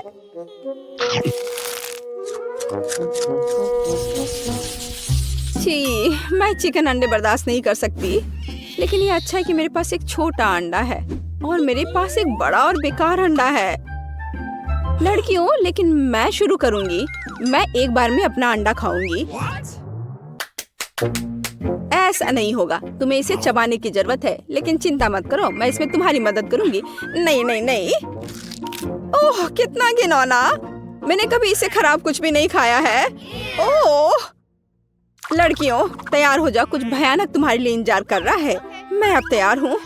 छी, मैं चिकन अंडे बर्दाश्त नहीं कर सकती। लेकिन ये अच्छा है कि मेरे पास एक छोटा अंडा है और मेरे पास एक बड़ा और बेकार अंडा है। लड़कियों, लेकिन मैं शुरू करूंगी। मैं एक बार में अपना अंडा खाऊंगी। ऐसा नहीं होगा। तुम्हें इसे चबाने की जरूरत है, लेकिन चिंता मत करो, मैं इसमें तुम्हारी मदद करूंगी। नहीं नहीं नहीं। ओह, कितना घिनौना। मैंने कभी इसे खराब कुछ भी नहीं खाया है। ओह! लड़कियों, तैयार हो जाओ, कुछ भयानक तुम्हारे लिए इंतजार कर रहा है। मैं अब तैयार हूँ,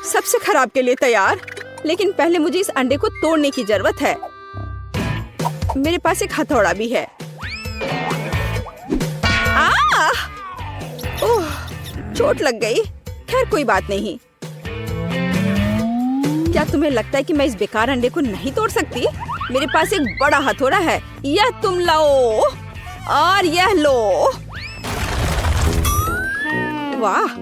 सबसे खराब के लिए तैयार। लेकिन पहले मुझे इस अंडे को तोड़ने की जरूरत है। मेरे पास एक हथौड़ा भी है। ओह, चोट लग गई। खैर कोई बात नहीं। क्या तुम्हें लगता है कि मैं इस बेकार अंडे को नहीं तोड़ सकती? मेरे पास एक बड़ा हथौड़ा है। यह तुम लो और यह लो। वाह,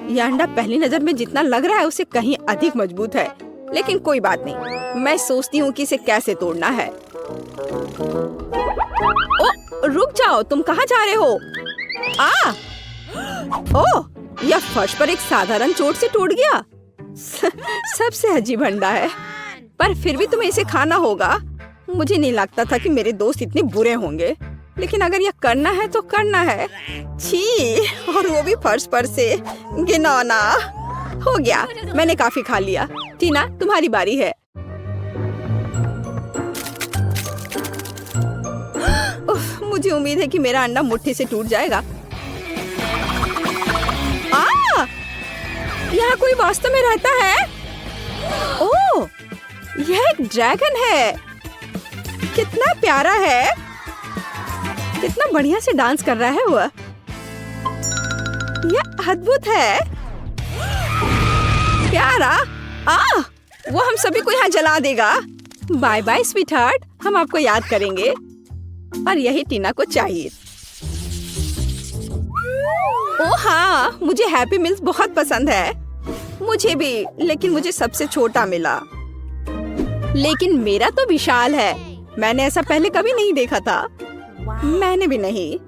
यह अंडा पहली नजर में जितना लग रहा है उससे कहीं अधिक मजबूत है। लेकिन कोई बात नहीं, मैं सोचती हूँ कि इसे कैसे तोड़ना है। ओ, रुक जाओ, तुम कहाँ जा रहे हो? ओह, यह फर्श पर एक साधारण चोट से टूट गया। सबसे अजीब अंडा है, पर फिर भी तुम्हें इसे खाना होगा। मुझे नहीं लगता था कि मेरे दोस्त इतने बुरे होंगे, लेकिन अगर यह करना है तो करना है। छी, और वो भी फर्श पर से। घिनौना। हो गया, मैंने काफी खा लिया। टीना, तुम्हारी बारी है। मुझे उम्मीद है कि मेरा अंडा मुट्ठी से टूट जाएगा। यहाँ कोई वास्तव में रहता है? ओह, यह एक ड्रैगन है। कितना प्यारा है, कितना बढ़िया से डांस कर रहा है वह। यह अद्भुत है, प्यारा। वो हम सभी को यहाँ जला देगा। बाय बाय स्वीट हार्ट, हम आपको याद करेंगे। और यही टीना को चाहिए। ओह हाँ, मुझे हैप्पी मील्स बहुत पसंद है। मुझे भी, लेकिन मुझे सबसे छोटा मिला। लेकिन मेरा तो विशाल है। मैंने ऐसा पहले कभी नहीं देखा था। मैंने भी नहीं।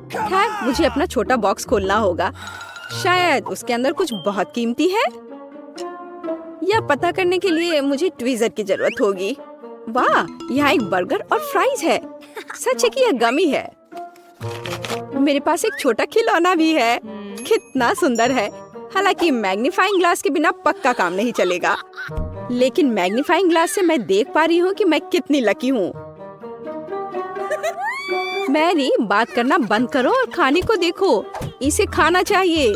खैर, मुझे अपना छोटा बॉक्स खोलना होगा। शायद उसके अंदर कुछ बहुत कीमती है। यह पता करने के लिए मुझे ट्वीजर की जरूरत होगी। वाह, यहाँ एक बर्गर और फ्राइज है। सच है कि यह गमी है। मेरे पास एक छोटा खिलौना भी है। कितना सुंदर है। हालांकि मैग्नीफाइंग ग्लास के बिना पक्का काम नहीं चलेगा। लेकिन मैग्नीफाइंग ग्लास से मैं देख पा रही हूँ कि मैं कितनी लकी हूँ। मैरी, बात करना बंद करो और खाने को देखो। इसे खाना चाहिए।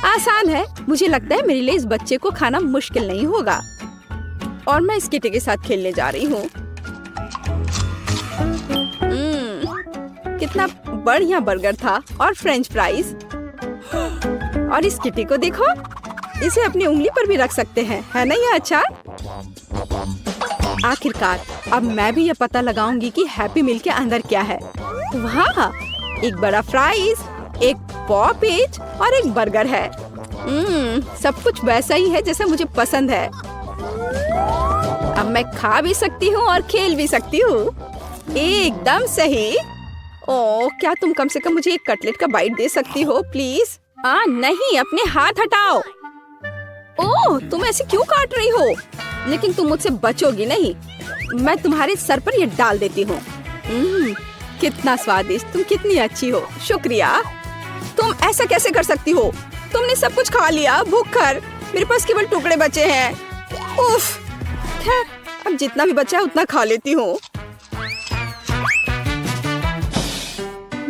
आसान है। मुझे लगता है मेरे लिए इस बच्चे को खाना मुश्किल नहीं होगा। और मैं इस किटी के साथ खेलने जा रही हूँ। कितना बढ़िया बर्गर था और फ्रेंच फ्राइज। और इस किटी को देखो, इसे अपनी उंगली पर भी रख सकते हैं, है ना ये अच्छा? आखिरकार अब मैं भी ये पता लगाऊंगी कि हैप्पी मील के अंदर क्या है। वाह, एक बड़ा फ्राइज, एक पॉपेज और एक बर्गर है। सब कुछ वैसा ही है जैसा मुझे पसंद है। अब मैं खा भी सकती हूँ और खेल भी सकती हूँ। एकदम सही। ओह, क्या तुम कम से कम मुझे एक कटलेट का बाइट दे सकती हो प्लीज? नहीं, अपने हाथ हटाओ। ओह, तुम ऐसे क्यों काट रही हो? लेकिन तुम मुझसे बचोगी नहीं। मैं तुम्हारे सर पर ये डाल देती हूँ। कितना स्वादिष्ट। तुम कितनी अच्छी हो। शुक्रिया। तुम ऐसा कैसे कर सकती हो? तुमने सब कुछ खा लिया। भूखकर मेरे पास केवल टुकड़े बचे हैं। उफ। खैर, अब जितना भी बचा है उतना खा लेती हूँ।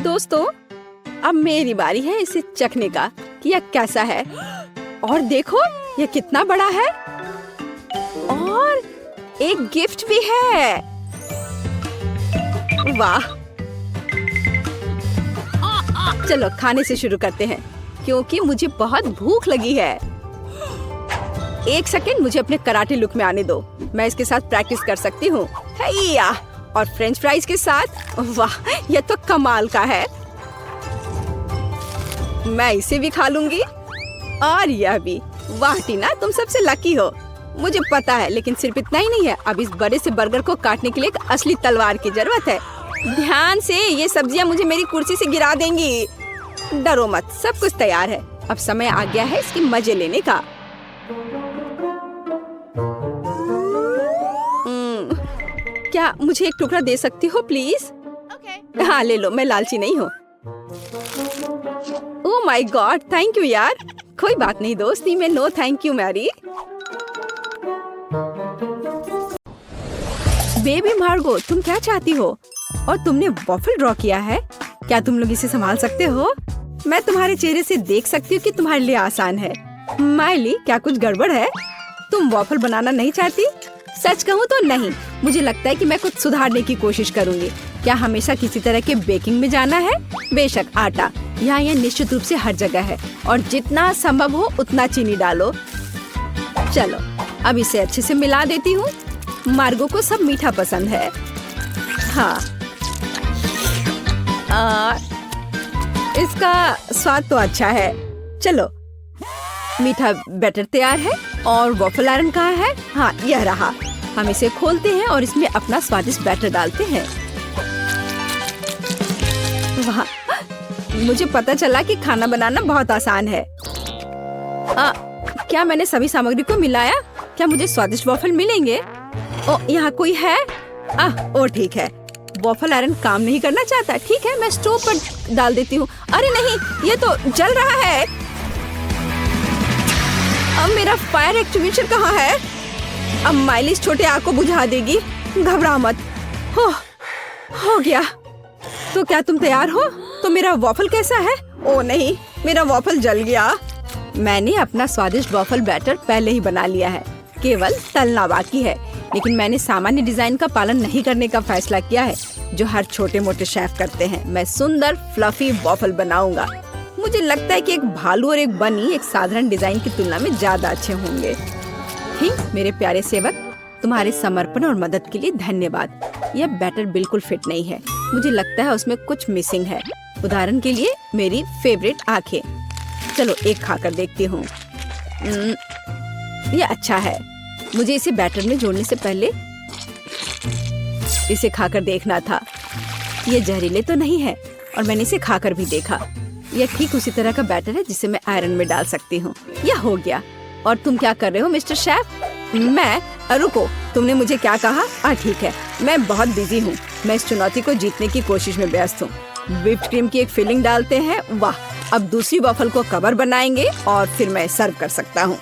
दोस्तों, अब मेरी बारी है इसे चखने का कि यह कैसा है। और देखो, यह कितना बड़ा है। और एक गिफ्ट भी है। वाह। चलो खाने से शुरू करते हैं, क्योंकि मुझे बहुत भूख लगी है। एक सेकंड, मुझे अपने कराटे लुक में आने दो। मैं इसके साथ प्रैक्टिस कर सकती हूँ। और फ्रेंच फ्राइज के साथ। वाह, यह तो कमाल का है। मैं इसे भी खा लूंगी और यह भी। वाह टीना, तुम सबसे लकी हो। मुझे पता है, लेकिन सिर्फ इतना ही नहीं है। अब इस बड़े से बर्गर को काटने के लिए एक असली तलवार की जरूरत है। ध्यान से, ये सब्जियां मुझे मेरी कुर्सी से गिरा देंगी। डरो मत, सब कुछ तैयार है। अब समय आ गया है इसके मजे लेने का। क्या मुझे एक टुकड़ा दे सकती हो प्लीज? हाँ ले लो, मैं लालची नहीं हूँ। Oh my god, thank you यार। कोई बात नहीं दोस्ती में no thank you Mary. Baby Margo, तुम क्या चाहती हो? और तुमने वॉफल ड्रॉ किया है? क्या तुम लोग इसे संभाल सकते हो? मैं तुम्हारे चेहरे से देख सकती हूँ कि तुम्हारे लिए आसान है। माइली, क्या कुछ गड़बड़ है? तुम वॉफल बनाना नहीं चाहती? सच कहूँ तो नहीं। मुझे लगता है कि मैं कुछ सुधारने की कोशिश करूँगी। क्या हमेशा किसी तरह के बेकिंग में जाना है? बेशक, आटा यहाँ निश्चित रूप से हर जगह है और जितना संभव हो उतना चीनी डालो। चलो अब इसे अच्छे से मिला देती हूँ। मार्गो को सब मीठा पसंद है। हाँ, इसका स्वाद तो अच्छा है। चलो, मीठा बैटर तैयार है और वॉफल आयरन कहाँ है? हाँ, यह रहा। हम इसे खोलते हैं और इसमें अपना स्वादिष्ट बैटर डालते हैं। वाह, मुझे पता चला कि खाना बनाना बहुत आसान है। क्या मैंने सभी सामग्री को मिलाया? क्या मुझे स्वादिष्ट वॉफल मिलेंगे? ओ, यहाँ कोई है? ओ ठीक है। वॉफल आयरन काम नहीं करना चाहता। ठीक है, मैं स्टोव पर डाल देती हूँ। अरे नहीं, ये तो जल रहा है। अब मेरा फायर एक्सटिंग्विशर कहाँ है? अब माइली इस छोटे आग को बुझा देगी। घबरा मत। हो गया। तो क्या तुम तैयार हो? तो मेरा वॉफल कैसा है? ओ नहीं, मेरा वॉफल जल गया। मैंने अपना स्वादिष्ट वॉफल बैटर पहले ही बना लिया है, केवल तलना बाकी है। लेकिन मैंने सामान्य डिजाइन का पालन नहीं करने का फैसला किया है, जो हर छोटे मोटे शेफ करते हैं। मैं सुंदर फ्लफी वॉफल बनाऊंगा। मुझे लगता है कि एक भालू और एक बनी एक साधारण डिजाइन की तुलना में ज्यादा अच्छे होंगे। ठीक, मेरे प्यारे सेवक, तुम्हारे समर्पण और मदद के लिए धन्यवाद। यह बैटर बिल्कुल फिट नहीं है। मुझे लगता है उसमें कुछ मिसिंग है। उदाहरण के लिए मेरी फेवरेट आंखें। चलो एक खाकर देखती हूँ। यह अच्छा है। मुझे इसे बैटर में जोड़ने से पहले इसे खाकर देखना था। ये जहरीले तो नहीं है और मैंने इसे खाकर भी देखा। यह ठीक उसी तरह का बैटर है जिसे मैं आयरन में डाल सकती हूँ। यह हो गया। और तुम क्या कर रहे हो मिस्टर शेफ? मैं? रुको, तुमने मुझे क्या कहा? ठीक है, मैं बहुत बिजी हूँ। मैं इस चुनौती को जीतने की कोशिश में व्यस्त हूँ। व्हिप्ड क्रीम की एक फिलिंग डालते हैं। वाह, अब दूसरी वॉफल को कवर बनाएंगे और फिर मैं सर्व कर सकता हूँ।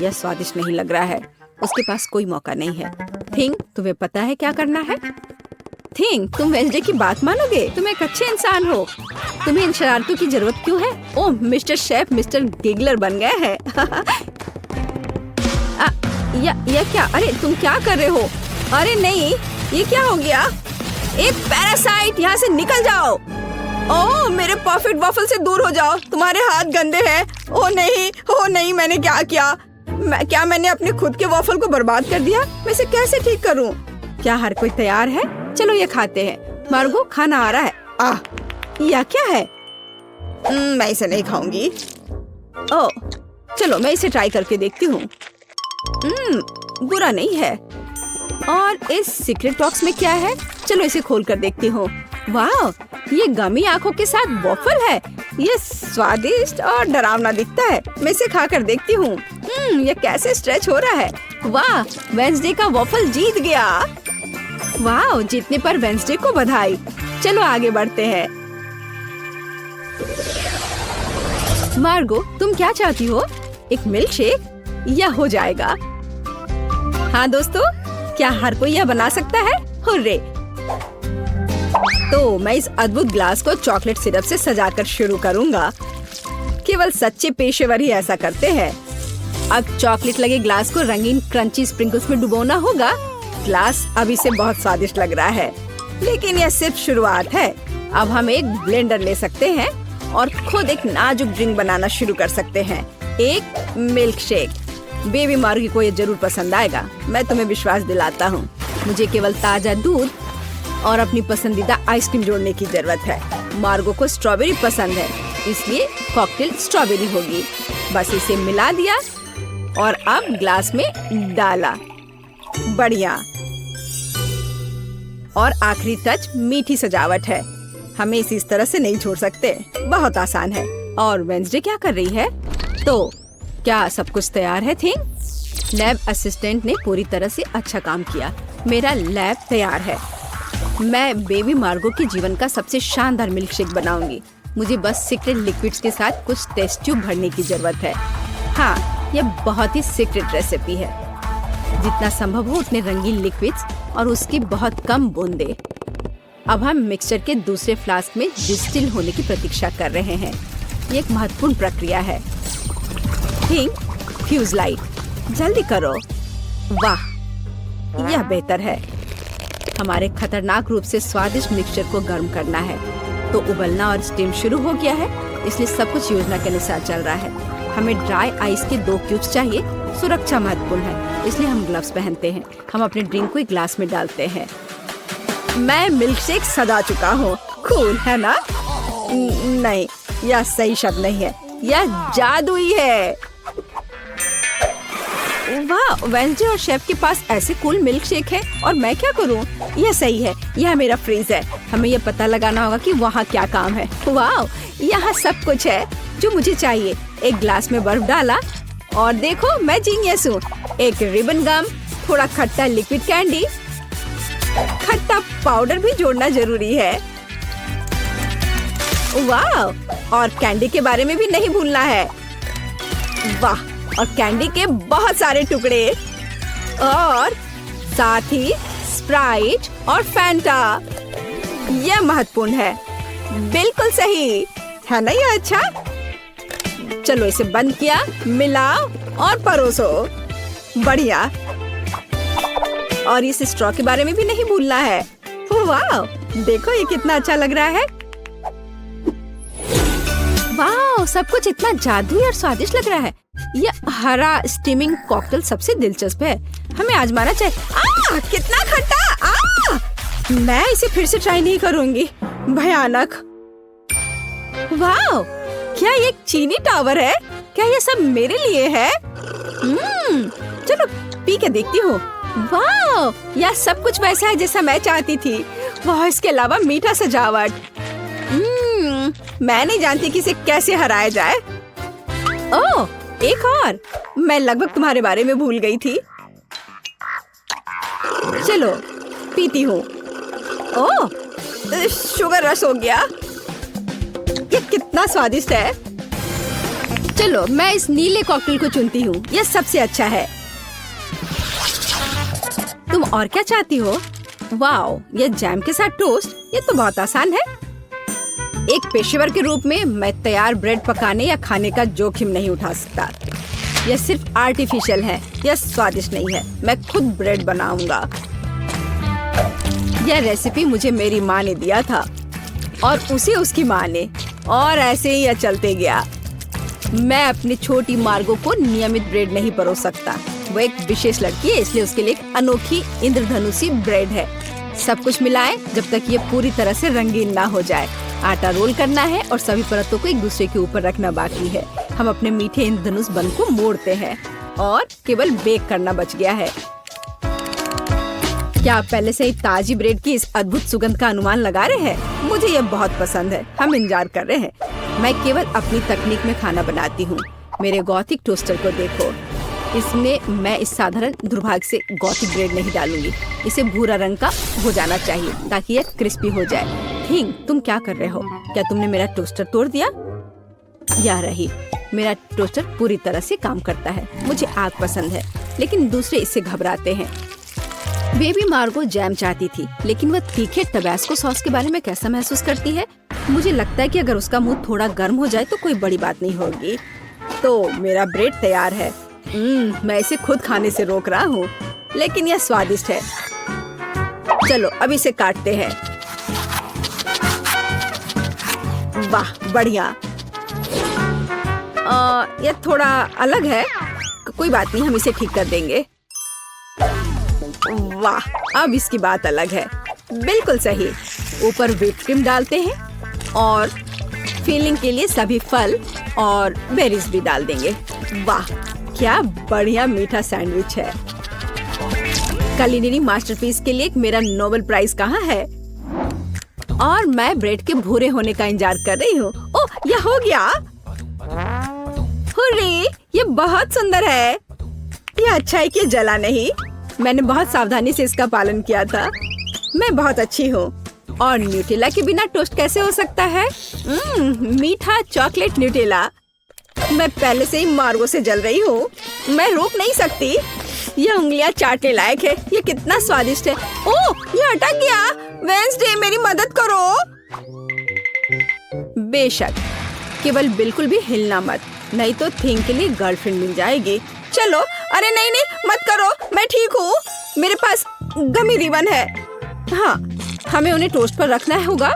यह स्वादिष्ट नहीं लग रहा है। उसके पास कोई मौका नहीं है। थिंग, तुम्हें पता है क्या करना है? थिंग, तुम वेंसडे की बात मानोगे? तुम एक अच्छे इंसान हो। तुम्हें इन शरारतों की जरूरत क्यों है? ओह, मिस्टर शेफ मिस्टर गिगलर बन गए हैं। या क्या? अरे तुम क्या कर रहे हो? अरे नहीं, ये क्या हो गया? एक पैरासाइट, यहाँ से निकल जाओ। ओह, मेरे परफेक्ट वॉफल से दूर हो जाओ। तुम्हारे हाथ गंदे हैं। ओह नहीं, मैंने क्या किया? क्या मैंने अपने खुद के वॉफल को बर्बाद कर दिया? मैं इसे कैसे ठीक करूं? क्या हर कोई तैयार है? चलो ये खाते हैं। मार्गो, खाना आ रहा है। यह क्या है? मैं इसे नहीं खाऊंगी। ओह, चलो मैं इसे ट्राई करके देखती हूँ। बुरा नहीं है। और इस सीक्रेट बॉक्स में क्या है? चलो इसे खोल कर देखती हूँ। वाह, ये गमी आंखों के साथ वॉफल है। ये स्वादिष्ट और डरावना दिखता है। मैं इसे खा कर देखती हूँ। ये कैसे स्ट्रेच हो रहा है। वाह, वेंसडे का वॉफल जीत गया। वाह, जीतने पर वेंसडे को बधाई। चलो आगे बढ़ते हैं। मार्गो, तुम क्या चाहती हो? एक मिल्क शेक? यह हो जाएगा। हाँ दोस्तों, क्या हर कोई यह बना सकता है? हुर्रे! तो मैं इस अद्भुत ग्लास को चॉकलेट सिरप से सजाकर शुरू करूंगा। केवल सच्चे पेशेवर ही ऐसा करते हैं। अब चॉकलेट लगे ग्लास को रंगीन क्रंची स्प्रिंकल्स में डुबोना होगा। ग्लास अभी से बहुत स्वादिष्ट लग रहा है, लेकिन यह सिर्फ शुरुआत है। अब हम एक ब्लेंडर ले सकते हैं और खुद एक नाजुक ड्रिंक बनाना शुरू कर सकते हैं। एक मिल्क शेक। बेबी मार्गी को ये जरूर पसंद आएगा, मैं तुम्हें विश्वास दिलाता हूँ। मुझे केवल ताजा दूध और अपनी पसंदीदा आइसक्रीम जोड़ने की जरूरत है। मार्गो को स्ट्रॉबेरी पसंद है, इसलिए कॉकटेल स्ट्रॉबेरी होगी। बस इसे मिला दिया और अब ग्लास में डाला। बढ़िया। और आखिरी टच मीठी सजावट है। हमें इसे इस तरह से नहीं छोड़ सकते। बहुत आसान है। और वेंसडे क्या कर रही है? तो क्या सब कुछ तैयार है? थिंग, लैब असिस्टेंट ने पूरी तरह से अच्छा काम किया। मेरा लैब तैयार है। मैं बेबी मार्गो के जीवन का सबसे शानदार मिल्क शेक बनाऊंगी। मुझे बस सीक्रेट लिक्विड्स के साथ कुछ टेस्ट ट्यूब भरने की जरूरत है। हाँ, यह बहुत ही सीक्रेट रेसिपी है। जितना संभव हो उतने रंगीन लिक्विड्स और उसकी बहुत कम बूंदें। अब हम मिक्सचर के दूसरे फ्लास्क में डिस्टिल होने की प्रतीक्षा कर रहे हैं। ये एक महत्वपूर्ण प्रक्रिया है। थिंक फ्यूज लाइट, जल्दी करो। वाह, यह बेहतर है। हमारे खतरनाक रूप से स्वादिष्ट मिक्सचर को गर्म करना है। तो उबलना और स्टीम शुरू हो गया है, इसलिए सब कुछ योजना के अनुसार चल रहा है। हमें ड्राई आइस के 2 क्यूब्स चाहिए। सुरक्षा महत्वपूर्ण है, इसलिए हम ग्लव्स पहनते हैं। हम अपने ड्रिंक को एक ग्लास में डालते हैं। मैं मिल्क शेक सजा चुका हूँ। कूल है ना? नहीं, यह सही शब्द नहीं है, यह जादुई है। वाह, वेंसडे और शेफ के पास ऐसे कूल मिल्क शेक है और मैं क्या करूं? यह सही है, यह मेरा फ्रीज है। हमें यह पता लगाना होगा कि वहाँ क्या काम है। वाह, यहाँ सब कुछ है जो मुझे चाहिए। एक ग्लास में बर्फ डाला और देखो मैं जीनियस हूँ। एक रिबन गम, थोड़ा खट्टा लिक्विड कैंडी, खट्टा पाउडर भी जोड़ना जरूरी है। वाह, और कैंडी के बारे में भी नहीं भूलना है। वाह, और कैंडी के बहुत सारे टुकड़े और साथ ही स्प्राइट और फैंटा। यह महत्वपूर्ण है। बिल्कुल सही है ना? यह अच्छा। चलो इसे बंद किया, मिलाओ और परोसो। बढ़िया। और इस स्ट्रॉ के बारे में भी नहीं भूलना है। वाह, देखो ये कितना अच्छा लग रहा है। वाह, सब कुछ इतना जादुई और स्वादिष्ट लग रहा है। यह हरा स्टीमिंग कॉकटेल सबसे दिलचस्प है। हमें आजमाना चाहिए। कितना खट्टा! मैं इसे फिर से ट्राई नहीं करूंगी। भयानक। वाह, क्या ये एक चीनी टावर है? क्या ये सब मेरे लिए है? चलो पी के देखती हूँ। वाह, यह सब कुछ वैसा है जैसा मैं चाहती थी। वाह, इसके अलावा मीठा सजावट। मैं नहीं जानती कि इसे कैसे हराया जाए। ओह, एक और। मैं लगभग तुम्हारे बारे में भूल गई थी। चलो पीती हूँ। ओह, शुगर रश हो गया। ये कितना स्वादिष्ट है। चलो मैं इस नीले कॉकटेल को चुनती हूँ, यह सबसे अच्छा है। तुम और क्या चाहती हो? वाओ, यह जैम के साथ टोस्ट, ये तो बहुत आसान है। एक पेशेवर के रूप में मैं तैयार ब्रेड पकाने या खाने का जोखिम नहीं उठा सकता। यह सिर्फ आर्टिफिशियल है, यह स्वादिष्ट नहीं है। मैं खुद ब्रेड बनाऊंगा। यह रेसिपी मुझे मेरी माँ ने दिया था और उसे उसकी माँ ने, और ऐसे ही यह चलते गया। मैं अपनी छोटी मार्गो को नियमित ब्रेड नहीं परोस सकता। वो एक विशेष लड़की है, इसलिए उसके लिए एक अनोखी इंद्रधनुषी ब्रेड है। सब कुछ मिलाएं जब तक ये पूरी तरह से रंगीन ना हो जाए। आटा रोल करना है और सभी परतों को एक दूसरे के ऊपर रखना बाकी है। हम अपने मीठे इंद्रधनुष बन को मोड़ते हैं और केवल बेक करना बच गया है। क्या आप पहले से ही ताजी ब्रेड की इस अद्भुत सुगंध का अनुमान लगा रहे हैं? मुझे ये बहुत पसंद है। हम इंतजार कर रहे हैं। मैं केवल अपनी तकनीक में खाना बनाती हूँ। मेरे गॉथिक टोस्टर को देखो। इसमें मैं इस साधारण दुर्भाग्य से गॉथिक ब्रेड नहीं डालूंगी। इसे भूरा रंग का हो जाना चाहिए ताकि यह क्रिस्पी हो जाए। थिंग, तुम क्या कर रहे हो? क्या तुमने मेरा टोस्टर तोड़ दिया? या रही, मेरा टोस्टर पूरी तरह से काम करता है। मुझे आग पसंद है, लेकिन दूसरे इससे घबराते हैं। बेबी मार्गो जैम चाहती थी, लेकिन वह तीखे टबैस्को सॉस के बारे में कैसा महसूस करती है? मुझे लगता है कि अगर उसका मुंह थोड़ा गर्म हो जाए तो कोई बड़ी बात नहीं होगी। तो मेरा ब्रेड तैयार है। मैं इसे खुद खाने से रोक रहा हूँ, लेकिन यह स्वादिष्ट है। चलो अब इसे काटते हैं। वाह, बढ़िया। यह थोड़ा अलग है, कोई बात नहीं, हम इसे ठीक कर देंगे। वाह, अब इसकी बात अलग है। बिल्कुल सही। ऊपर व्हिप क्रीम डालते हैं और फिलिंग के लिए सभी फल और बेरीज भी डाल देंगे। वाह, क्या बढ़िया मीठा सैंडविच है। कुलिनरी मास्टरपीस के लिए मेरा नोबेल प्राइज कहाँ है? और मैं ब्रेड के भूरे होने का इंतजार कर रही हूँ। ओह, यह हो गया। हुर्रे, ये बहुत सुंदर है। यह अच्छा है कि जला नहीं। मैंने बहुत सावधानी से इसका पालन किया था। मैं बहुत अच्छी हूँ। और न्यूटेला के बिना टोस्ट कैसे हो सकता है? मीठा चॉकलेट न्यूटेला। मैं पहले से ही मार्गो से जल रही हूँ। मैं रोक नहीं सकती। यह उंगलियां चाटने लायक है। ये कितना स्वादिष्ट है। ओह, ये अटक गया। वेंसडे, मेरी मदद करो। बेशक, केवल बिल्कुल भी हिलना मत। नहीं तो थिंग के लिए गर्लफ्रेंड मिल जाएगी। चलो, अरे नहीं नहीं मत करो, मैं ठीक हूँ। मेरे पास गमी रिबन है। हाँ, हमें उन्हें टोस्ट पर रखना होगा।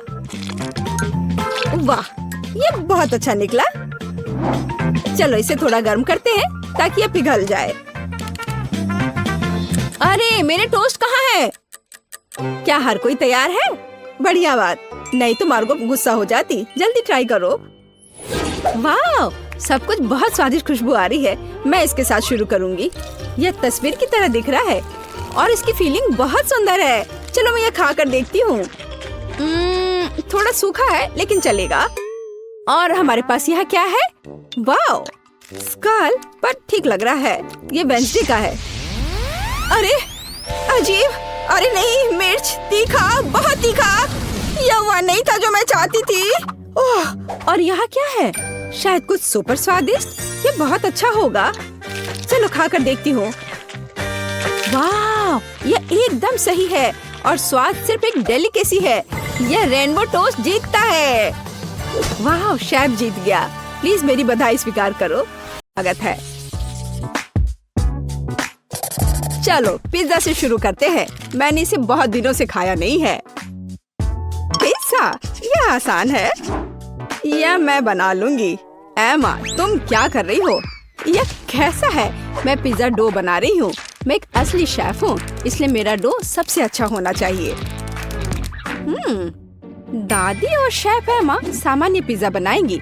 वाह, ये बहुत अच्छा निकला। चलो इसे थोड़ा गर्म करते हैं ताकि ये पिघल जाए। अरे मेरे टोस्ट कहाँ है? क्या हर कोई तैयार है? बढ़िया बात, नहीं तो मार्गो गुस्सा हो जाती। जल्दी ट्राई करो। वाह, सब कुछ बहुत स्वादिष्ट खुशबू आ रही है। मैं इसके साथ शुरू करूंगी। यह तस्वीर की तरह दिख रहा है और इसकी फीलिंग बहुत सुंदर है। चलो मैं यह खा कर देखती हूँ। थोड़ा सूखा है लेकिन चलेगा। और हमारे पास यहाँ क्या है? वाह, स्कल, पर ठीक लग रहा है। ये वेंसडे का है। अरे अजीब, अरे नहीं, मिर्च तीखा, बहुत तीखा। यह वह नहीं था जो मैं चाहती थी। ओह, और यहाँ क्या है? शायद कुछ सुपर स्वादिष्ट। ये बहुत अच्छा होगा। चलो खाकर देखती हूँ। वाह, यह एकदम सही है और स्वाद सिर्फ एक डेलिकेसी है। यह रेनबो टोस्ट जीतता है। वाह, शेफ जीत गया। प्लीज मेरी बधाई स्वीकार करो। स्वागत है। चलो पिज्जा से शुरू करते हैं। मैंने इसे बहुत दिनों से खाया नहीं है। पिज्जा, यह आसान है। यह मैं बना लूंगी। एमा, तुम क्या कर रही हो? यह कैसा है? मैं पिज्जा डो बना रही हूँ। मैं एक असली शेफ हूँ, इसलिए मेरा डो सबसे अच्छा होना चाहिए। दादी और शेफ एमा सामान्य पिज्जा बनाएंगी।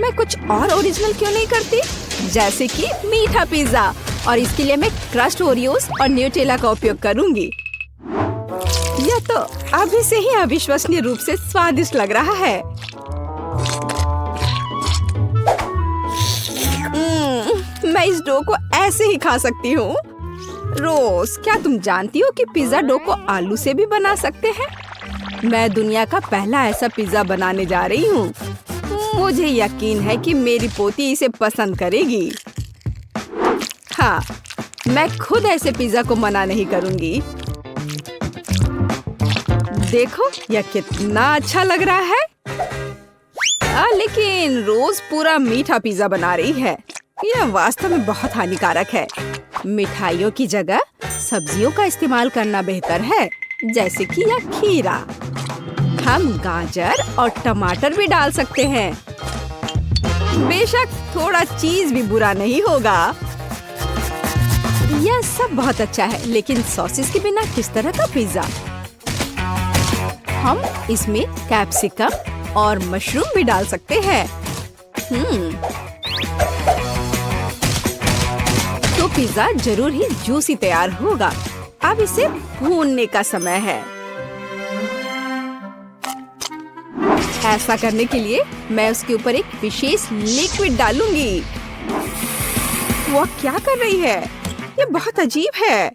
मैं कुछ और ओरिजिनल क्यों नहीं करती? जैसे कि मीठा पिज्जा, और इसके लिए मैं क्रस्ट ओरियोस और न्यूटेला का उपयोग करूंगी। यह तो अभी से ही अविश्वसनीय रूप से स्वादिष्ट लग रहा है। मैं इस डो को ऐसे ही खा सकती हूँ। रोज, क्या तुम जानती हो कि पिज्जा डो को आलू से भी बना सकते हैं? मैं दुनिया का पहला ऐसा पिज्जा बनाने जा रही हूँ। मुझे यकीन है कि मेरी पोती इसे पसंद करेगी। हाँ, मैं खुद ऐसे पिज्जा को मना नहीं करूँगी। देखो, यह कितना अच्छा लग रहा है। लेकिन रोज पूरा मीठा पिज्जा बना रही है। यह वास्तव में बहुत हानिकारक है। मिठाइयों की जगह सब्जियों का इस्तेमाल करना बेहतर है, जैसे कि यह खीरा। हम गाजर और टमाटर भी डाल सकते हैं। बेशक थोड़ा चीज भी बुरा नहीं होगा। यह सब बहुत अच्छा है, लेकिन सॉसेस के बिना किस तरह का पिज्जा? हम इसमें कैप्सिकम और मशरूम भी डाल सकते हैं। तो पिज्जा जरूर ही जूसी तैयार होगा। अब इसे भूनने का समय है। ऐसा करने के लिए मैं उसके ऊपर एक विशेष लिक्विड डालूंगी। वो क्या कर रही है? ये बहुत अजीब है।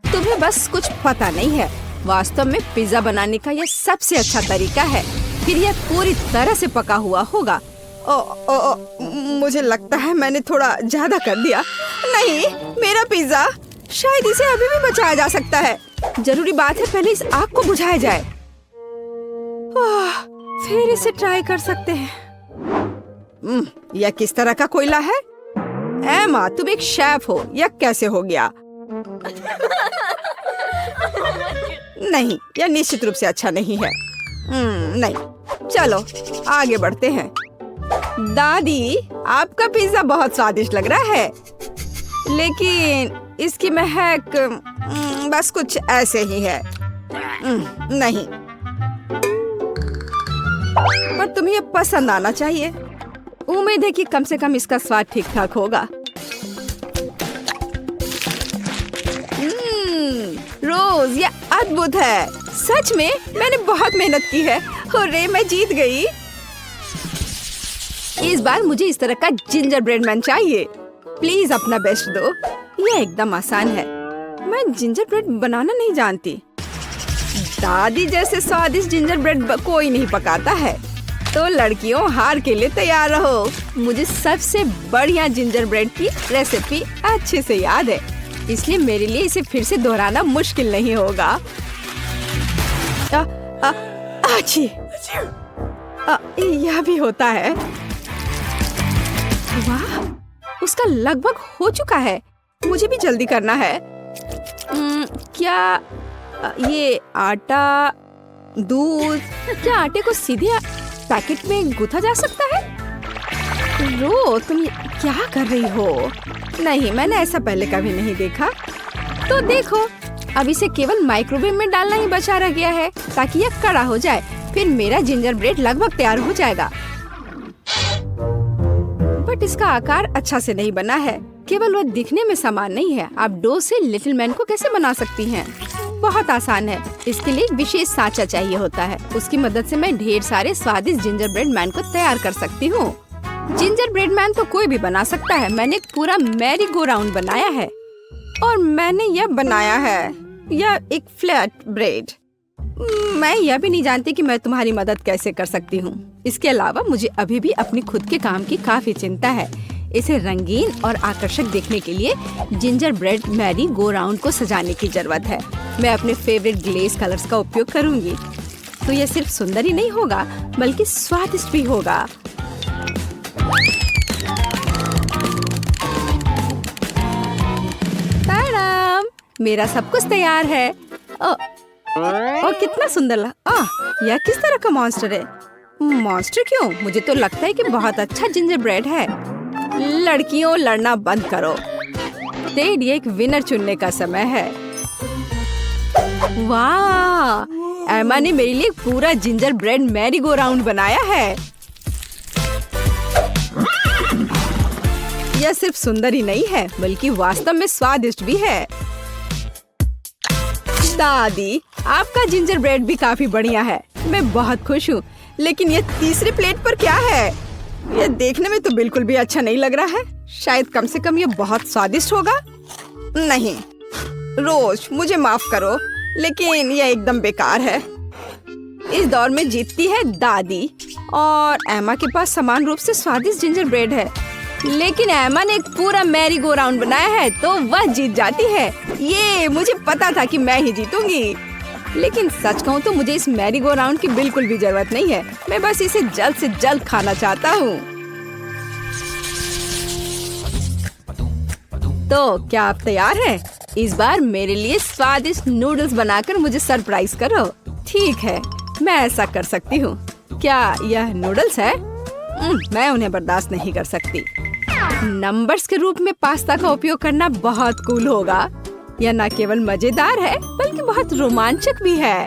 तुम्हें बस कुछ पता नहीं है। वास्तव में पिज्जा बनाने का यह सबसे अच्छा तरीका है। फिर यह पूरी तरह से पका हुआ होगा। मुझे लगता है मैंने थोड़ा ज्यादा कर दिया। नहीं, मेरा पिज्जा, शायद इसे अभी भी बचाया जा सकता है। जरूरी बात है पहले इस आग को बुझाया जाए। फिर इसे ट्राई कर सकते हैं। यह किस तरह का कोयला है? एमा, तुम एक शेफ हो, यह कैसे हो गया? नहीं, यह निश्चित रूप से अच्छा नहीं है। नहीं, चलो आगे बढ़ते हैं। दादी, आपका पिज्जा बहुत स्वादिष्ट लग रहा है, लेकिन इसकी महक बस कुछ ऐसे ही है। नहीं, पर तुम्हें ये पसंद आना चाहिए। उम्मीद है कि कम से कम इसका स्वाद ठीक ठाक होगा। रोज, ये अद्भुत है। सच में मैंने बहुत मेहनत की है। हुर्रे, मैं जीत गई। इस बार मुझे इस तरह का जिंजर ब्रेड मैन चाहिए। प्लीज अपना बेस्ट दो। ये एकदम आसान है। मैं जिंजर ब्रेड बनाना नहीं जानती। दादी जैसे स्वादिष्ट जिंजर ब्रेड कोई नहीं पकाता है। तो लड़कियों, हार के लिए तैयार रहो। मुझे सबसे बढ़िया जिंजर ब्रेड की रेसिपी अच्छे से याद है, इसलिए मेरे लिए इसे फिर से दोहराना मुश्किल नहीं होगा। यह भी होता है। वाह, उसका लगभग हो चुका है। मुझे भी जल्दी करना है। क्या ये आटा, दूध, क्या आटे को सीधे पैकेट में गूंथा जा सकता है? रो, तुम क्या कर रही हो? नहीं, मैंने ऐसा पहले कभी नहीं देखा। तो देखो, अब इसे केवल माइक्रोवेव में डालना ही बचा रह गया है ताकि यह कड़ा हो जाए। फिर मेरा जिंजर ब्रेड लगभग तैयार हो जाएगा। बट इसका आकार अच्छा से नहीं बना है। केवल वह दिखने में समान नहीं है। आप डो से लिटिल मैन को कैसे बना सकती हैं? बहुत आसान है। इसके लिए एक विशेष सांचा चाहिए होता है। उसकी मदद से मैं ढेर सारे स्वादिष्ट जिंजर ब्रेड मैन को तैयार कर सकती हूँ। जिंजर ब्रेड मैन तो कोई भी बना सकता है। मैंने एक पूरा मैरी गो राउंड बनाया है और मैंने यह बनाया है, यह एक फ्लैट ब्रेड। मैं यह भी नहीं जानती कि मैं तुम्हारी मदद कैसे कर सकती हूँ। इसके अलावा मुझे अभी भी अपनी खुद के काम की काफी चिंता है। इसे रंगीन और आकर्षक देखने के लिए ginger bread merry go round को सजाने की जरूरत है। मैं अपने फेवरेट ग्लेज कलर्स का उपयोग करूँगी। तो यह सिर्फ सुंदर ही नहीं होगा बल्कि स्वादिष्ट भी होगा। ताड़ाम, मेरा सब कुछ तैयार है। और कितना सुंदर यह किस तरह का मॉन्स्टर है? मॉन्स्टर क्यों? मुझे तो लगता है कि बहुत अच्छा जिंजर ब्रेड है। लड़कियों, लड़ना बंद करो। टेड, ये एक विनर चुनने का समय है। वाह, एमा ने मेरे लिए पूरा ginger bread merry go round बनाया है। यह सिर्फ सुंदर ही नहीं है बल्कि वास्तव में स्वादिष्ट भी है। दादी, आपका जिंजर ब्रेड भी काफी बढ़िया है। मैं बहुत खुश हूँ। लेकिन ये तीसरी प्लेट पर क्या है? यह देखने में तो बिल्कुल भी अच्छा नहीं लग रहा है। शायद कम से कम ये बहुत स्वादिष्ट होगा। नहीं रोज, मुझे माफ करो, लेकिन यह एकदम बेकार है। इस दौर में जीतती है दादी और एमा के पास समान रूप से स्वादिष्ट जिंजर ब्रेड है। लेकिन एमा ने एक पूरा मैरी गो राउंड बनाया है तो वह जीत जाती है। ये मुझे पता था कि मैं ही जीतूंगी। लेकिन सच कहूँ तो मुझे इस मैरी गो राउंड की बिल्कुल भी जरूरत नहीं है। मैं बस इसे जल्द से जल्द खाना चाहता हूँ। तो क्या आप तैयार हैं? इस बार मेरे लिए स्वादिष्ट नूडल्स बनाकर मुझे सरप्राइज करो। ठीक है, मैं ऐसा कर सकती हूँ। क्या यह नूडल्स है? मैं उन्हें बर्दाश्त नहीं कर सकती। नंबर्स के रूप में पास्ता का उपयोग करना बहुत कूल होगा। यह न केवल मजेदार है बल्कि बहुत रोमांचक भी है।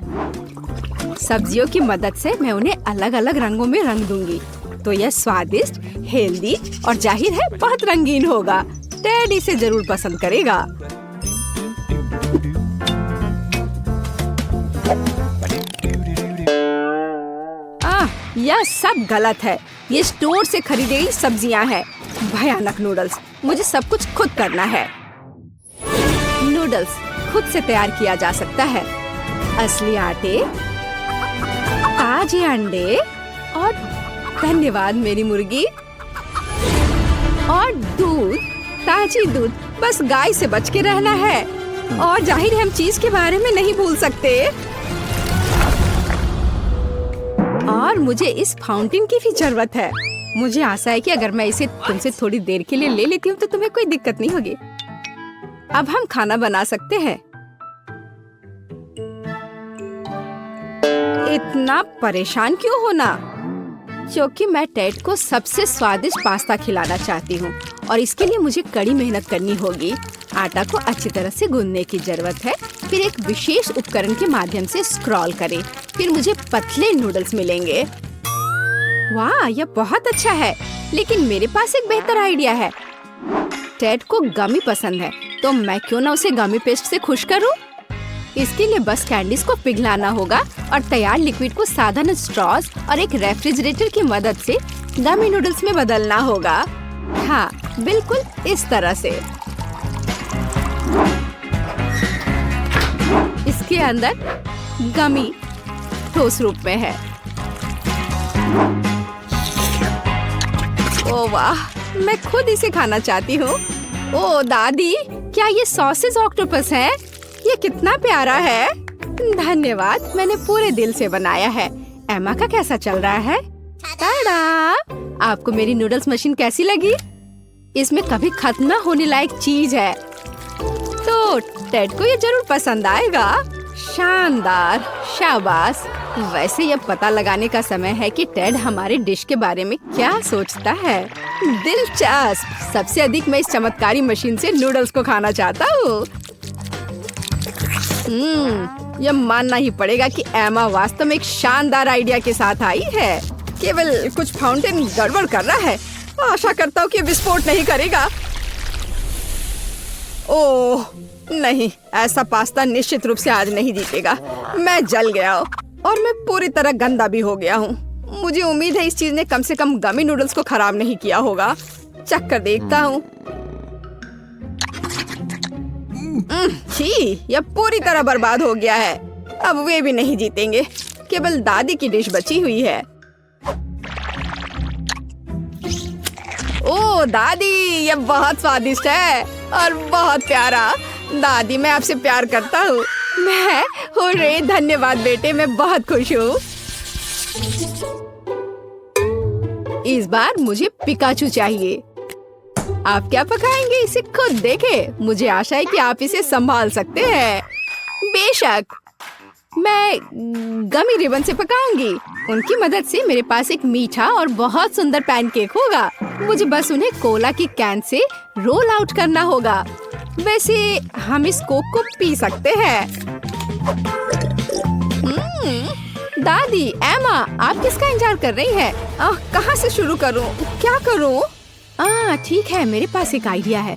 सब्जियों की मदद से मैं उन्हें अलग अलग रंगों में रंग दूंगी तो यह स्वादिष्ट, हेल्दी और जाहिर है बहुत रंगीन होगा। टेड इसे जरूर पसंद करेगा। यह सब गलत है। ये स्टोर से खरीदी गई सब्जियां हैं। भयानक नूडल्स। मुझे सब कुछ खुद करना है। नूडल्स खुद से तैयार किया जा सकता है। असली आटे, ताजे अंडे और धन्यवाद मेरी मुर्गी, और दूध, ताजी दूध। बस गाय से बच के रहना है। और जाहिर है हम चीज के बारे में नहीं भूल सकते। और मुझे इस फाउंटेन की भी जरूरत है। मुझे आशा है कि अगर मैं इसे तुमसे थोड़ी देर के लिए ले लेती हूँ तो तुम्हें कोई दिक्कत नहीं होगी। अब हम खाना बना सकते हैं। इतना परेशान क्यों होना? क्योंकि मैं टेड को सबसे स्वादिष्ट पास्ता खिलाना चाहती हूँ और इसके लिए मुझे कड़ी मेहनत करनी होगी। आटा को अच्छी तरह से गूंदने की जरूरत है। फिर एक विशेष उपकरण के माध्यम से स्क्रॉल करें। फिर मुझे पतले नूडल्स मिलेंगे। वाह, यह बहुत अच्छा है। लेकिन मेरे पास एक बेहतर आइडिया है। टेड को गमी पसंद है तो मैं क्यों ना उसे गमी पेस्ट से खुश करूं? इसके लिए बस कैंडीज को पिघलाना होगा और तैयार लिक्विड को साधारण स्ट्रॉज और एक रेफ्रिजरेटर की मदद से गमी नूडल्स में बदलना होगा। हाँ, बिल्कुल इस तरह से। इसके अंदर गमी ठोस रूप में है। ओह वाह, मैं खुद इसे खाना चाहती हूँ। ओह दादी, क्या ये सॉसेज ऑक्टोपस है? ये कितना प्यारा है। धन्यवाद, मैंने पूरे दिल से बनाया है। एमा का कैसा चल रहा है? टाडा! आपको मेरी नूडल्स मशीन कैसी लगी? इसमें कभी खत्म न होने लायक चीज है। तो टेड को ये जरूर पसंद आएगा। शानदार, शाबाश। वैसे ये पता लगाने का समय है कि टेड हमारे डिश के बारे में क्या सोचता है। दिलचस्प। सबसे अधिक मैं इस चमत्कारी मशीन से नूडल्स को खाना चाहता हूँ। यह मानना ही पड़ेगा कि एमा वास्तव में एक शानदार आइडिया के साथ आई है। केवल कुछ फाउंटेन गड़बड़ कर रहा है। आशा करता हूँ कि विस्फोट नहीं करेगा। ओह नहीं, ऐसा पास्ता निश्चित रूप से आज नहीं जीतेगा। मैं जल गया और मैं पूरी तरह गंदा भी हो गया हूँ। मुझे उम्मीद है इस चीज ने कम से कम गमी नूडल्स को खराब नहीं किया होगा। चख कर देखता हूँ। छी, यह पूरी तरह बर्बाद हो गया है। अब वे भी नहीं जीतेंगे। केवल दादी की डिश बची हुई है। ओह दादी, यह बहुत स्वादिष्ट है और बहुत प्यारा। दादी, मैं आपसे प्यार करता हूँ। मैं हुर्रे, धन्यवाद बेटे, मैं बहुत खुश हूँ। इस बार मुझे पिकाचू चाहिए। आप क्या पकाएंगे इसे खुद देखें। मुझे आशा है कि आप इसे संभाल सकते हैं। बेशक, मैं गमी रिबन से पकाऊंगी। उनकी मदद से मेरे पास एक मीठा और बहुत सुंदर पैनकेक होगा। मुझे बस उन्हें कोला की कैन से रोल आउट करना होगा। वैसे हम इस कोक को पी सकते हैं। दादी, एमा, आप किसका इंतजार कर रही हैं? कहाँ से शुरू करूँ? क्या करूँ? ठीक है, मेरे पास एक आइडिया है।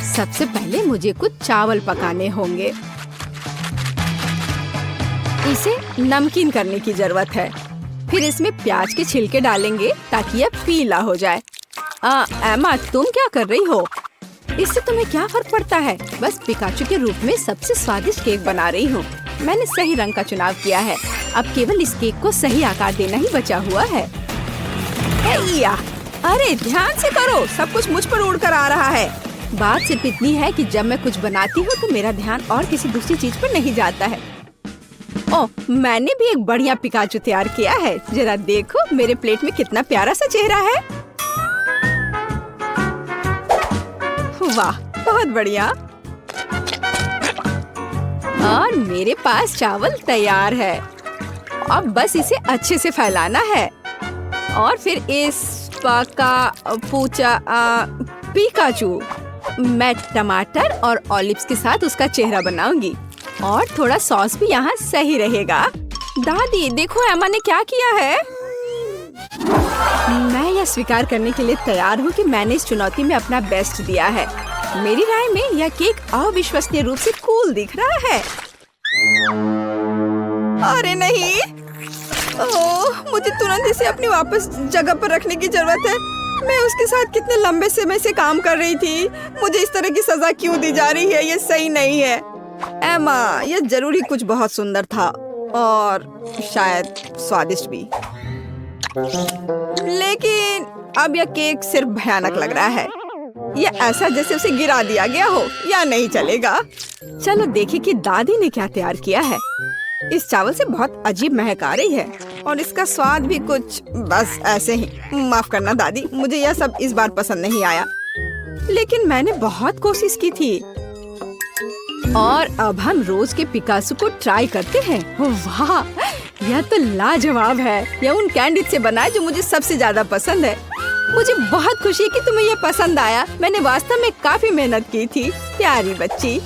सबसे पहले मुझे कुछ चावल पकाने होंगे। इसे नमकीन करने की जरूरत है। फिर इसमें प्याज के छिलके डालेंगे ताकि यह पीला हो जाए। एमा, तुम क्या कर रही हो? इससे तुम्हें क्या फर्क पड़ता है? बस पिकाचू के रूप में सबसे स्वादिष्ट केक बना रही हूँ। मैंने सही रंग का चुनाव किया है। अब केवल इस केक को सही आकार देना ही बचा हुआ है। अरे ध्यान से करो, सब कुछ मुझ पर उड़ कर आ रहा है। बात सिर्फ इतनी है कि जब मैं कुछ बनाती हूँ तो मेरा ध्यान और किसी दूसरी चीज पर नहीं जाता है। ओह, मैंने भी एक बढ़िया पिकाचू तैयार किया है। जरा देखो मेरे प्लेट में कितना प्यारा सा चेहरा है। वाह, बहुत बढ़िया। और मेरे पास चावल तैयार है। अब बस इसे अच्छे से फैलाना है और फिर इस पिकाचू मैं टमाटर और ऑलिव्स के साथ उसका चेहरा बनाऊंगी और थोड़ा सॉस भी यहाँ सही रहेगा। दादी, देखो एमा ने क्या किया है। मैं यह स्वीकार करने के लिए तैयार हूँ कि मैंने इस चुनौती में अपना बेस्ट दिया है। मेरी राय में यह केक अविश्वसनीय रूप से कूल दिख रहा है। अरे नहीं, ओह, मुझे तुरंत इसे अपनी वापस जगह पर रखने की जरूरत है। मैं उसके साथ कितने लंबे समय से काम कर रही थी। मुझे इस तरह की सजा क्यों दी जा रही है? ये सही नहीं है। एमा, यह जरूरी कुछ बहुत सुंदर था और शायद स्वादिष्ट भी, लेकिन अब यह केक सिर्फ भयानक लग रहा है। यह ऐसा जैसे उसे गिरा दिया गया हो। या नहीं चलेगा। चलो देखें कि दादी ने क्या तैयार किया है। इस चावल से बहुत अजीब महक आ रही है और इसका स्वाद भी कुछ बस ऐसे ही। माफ करना दादी, मुझे यह सब इस बार पसंद नहीं आया, लेकिन मैंने बहुत कोशिश की थी। और अब हम रोज के पिकासो को ट्राई करते हैं। वाह, यह तो लाजवाब है। यह उन कैंडी से बना है जो मुझे सबसे ज्यादा पसंद है। मुझे बहुत खुशी है कि तुम्हें यह पसंद आया। मैंने वास्तव में काफी मेहनत की थी, प्यारी बच्ची।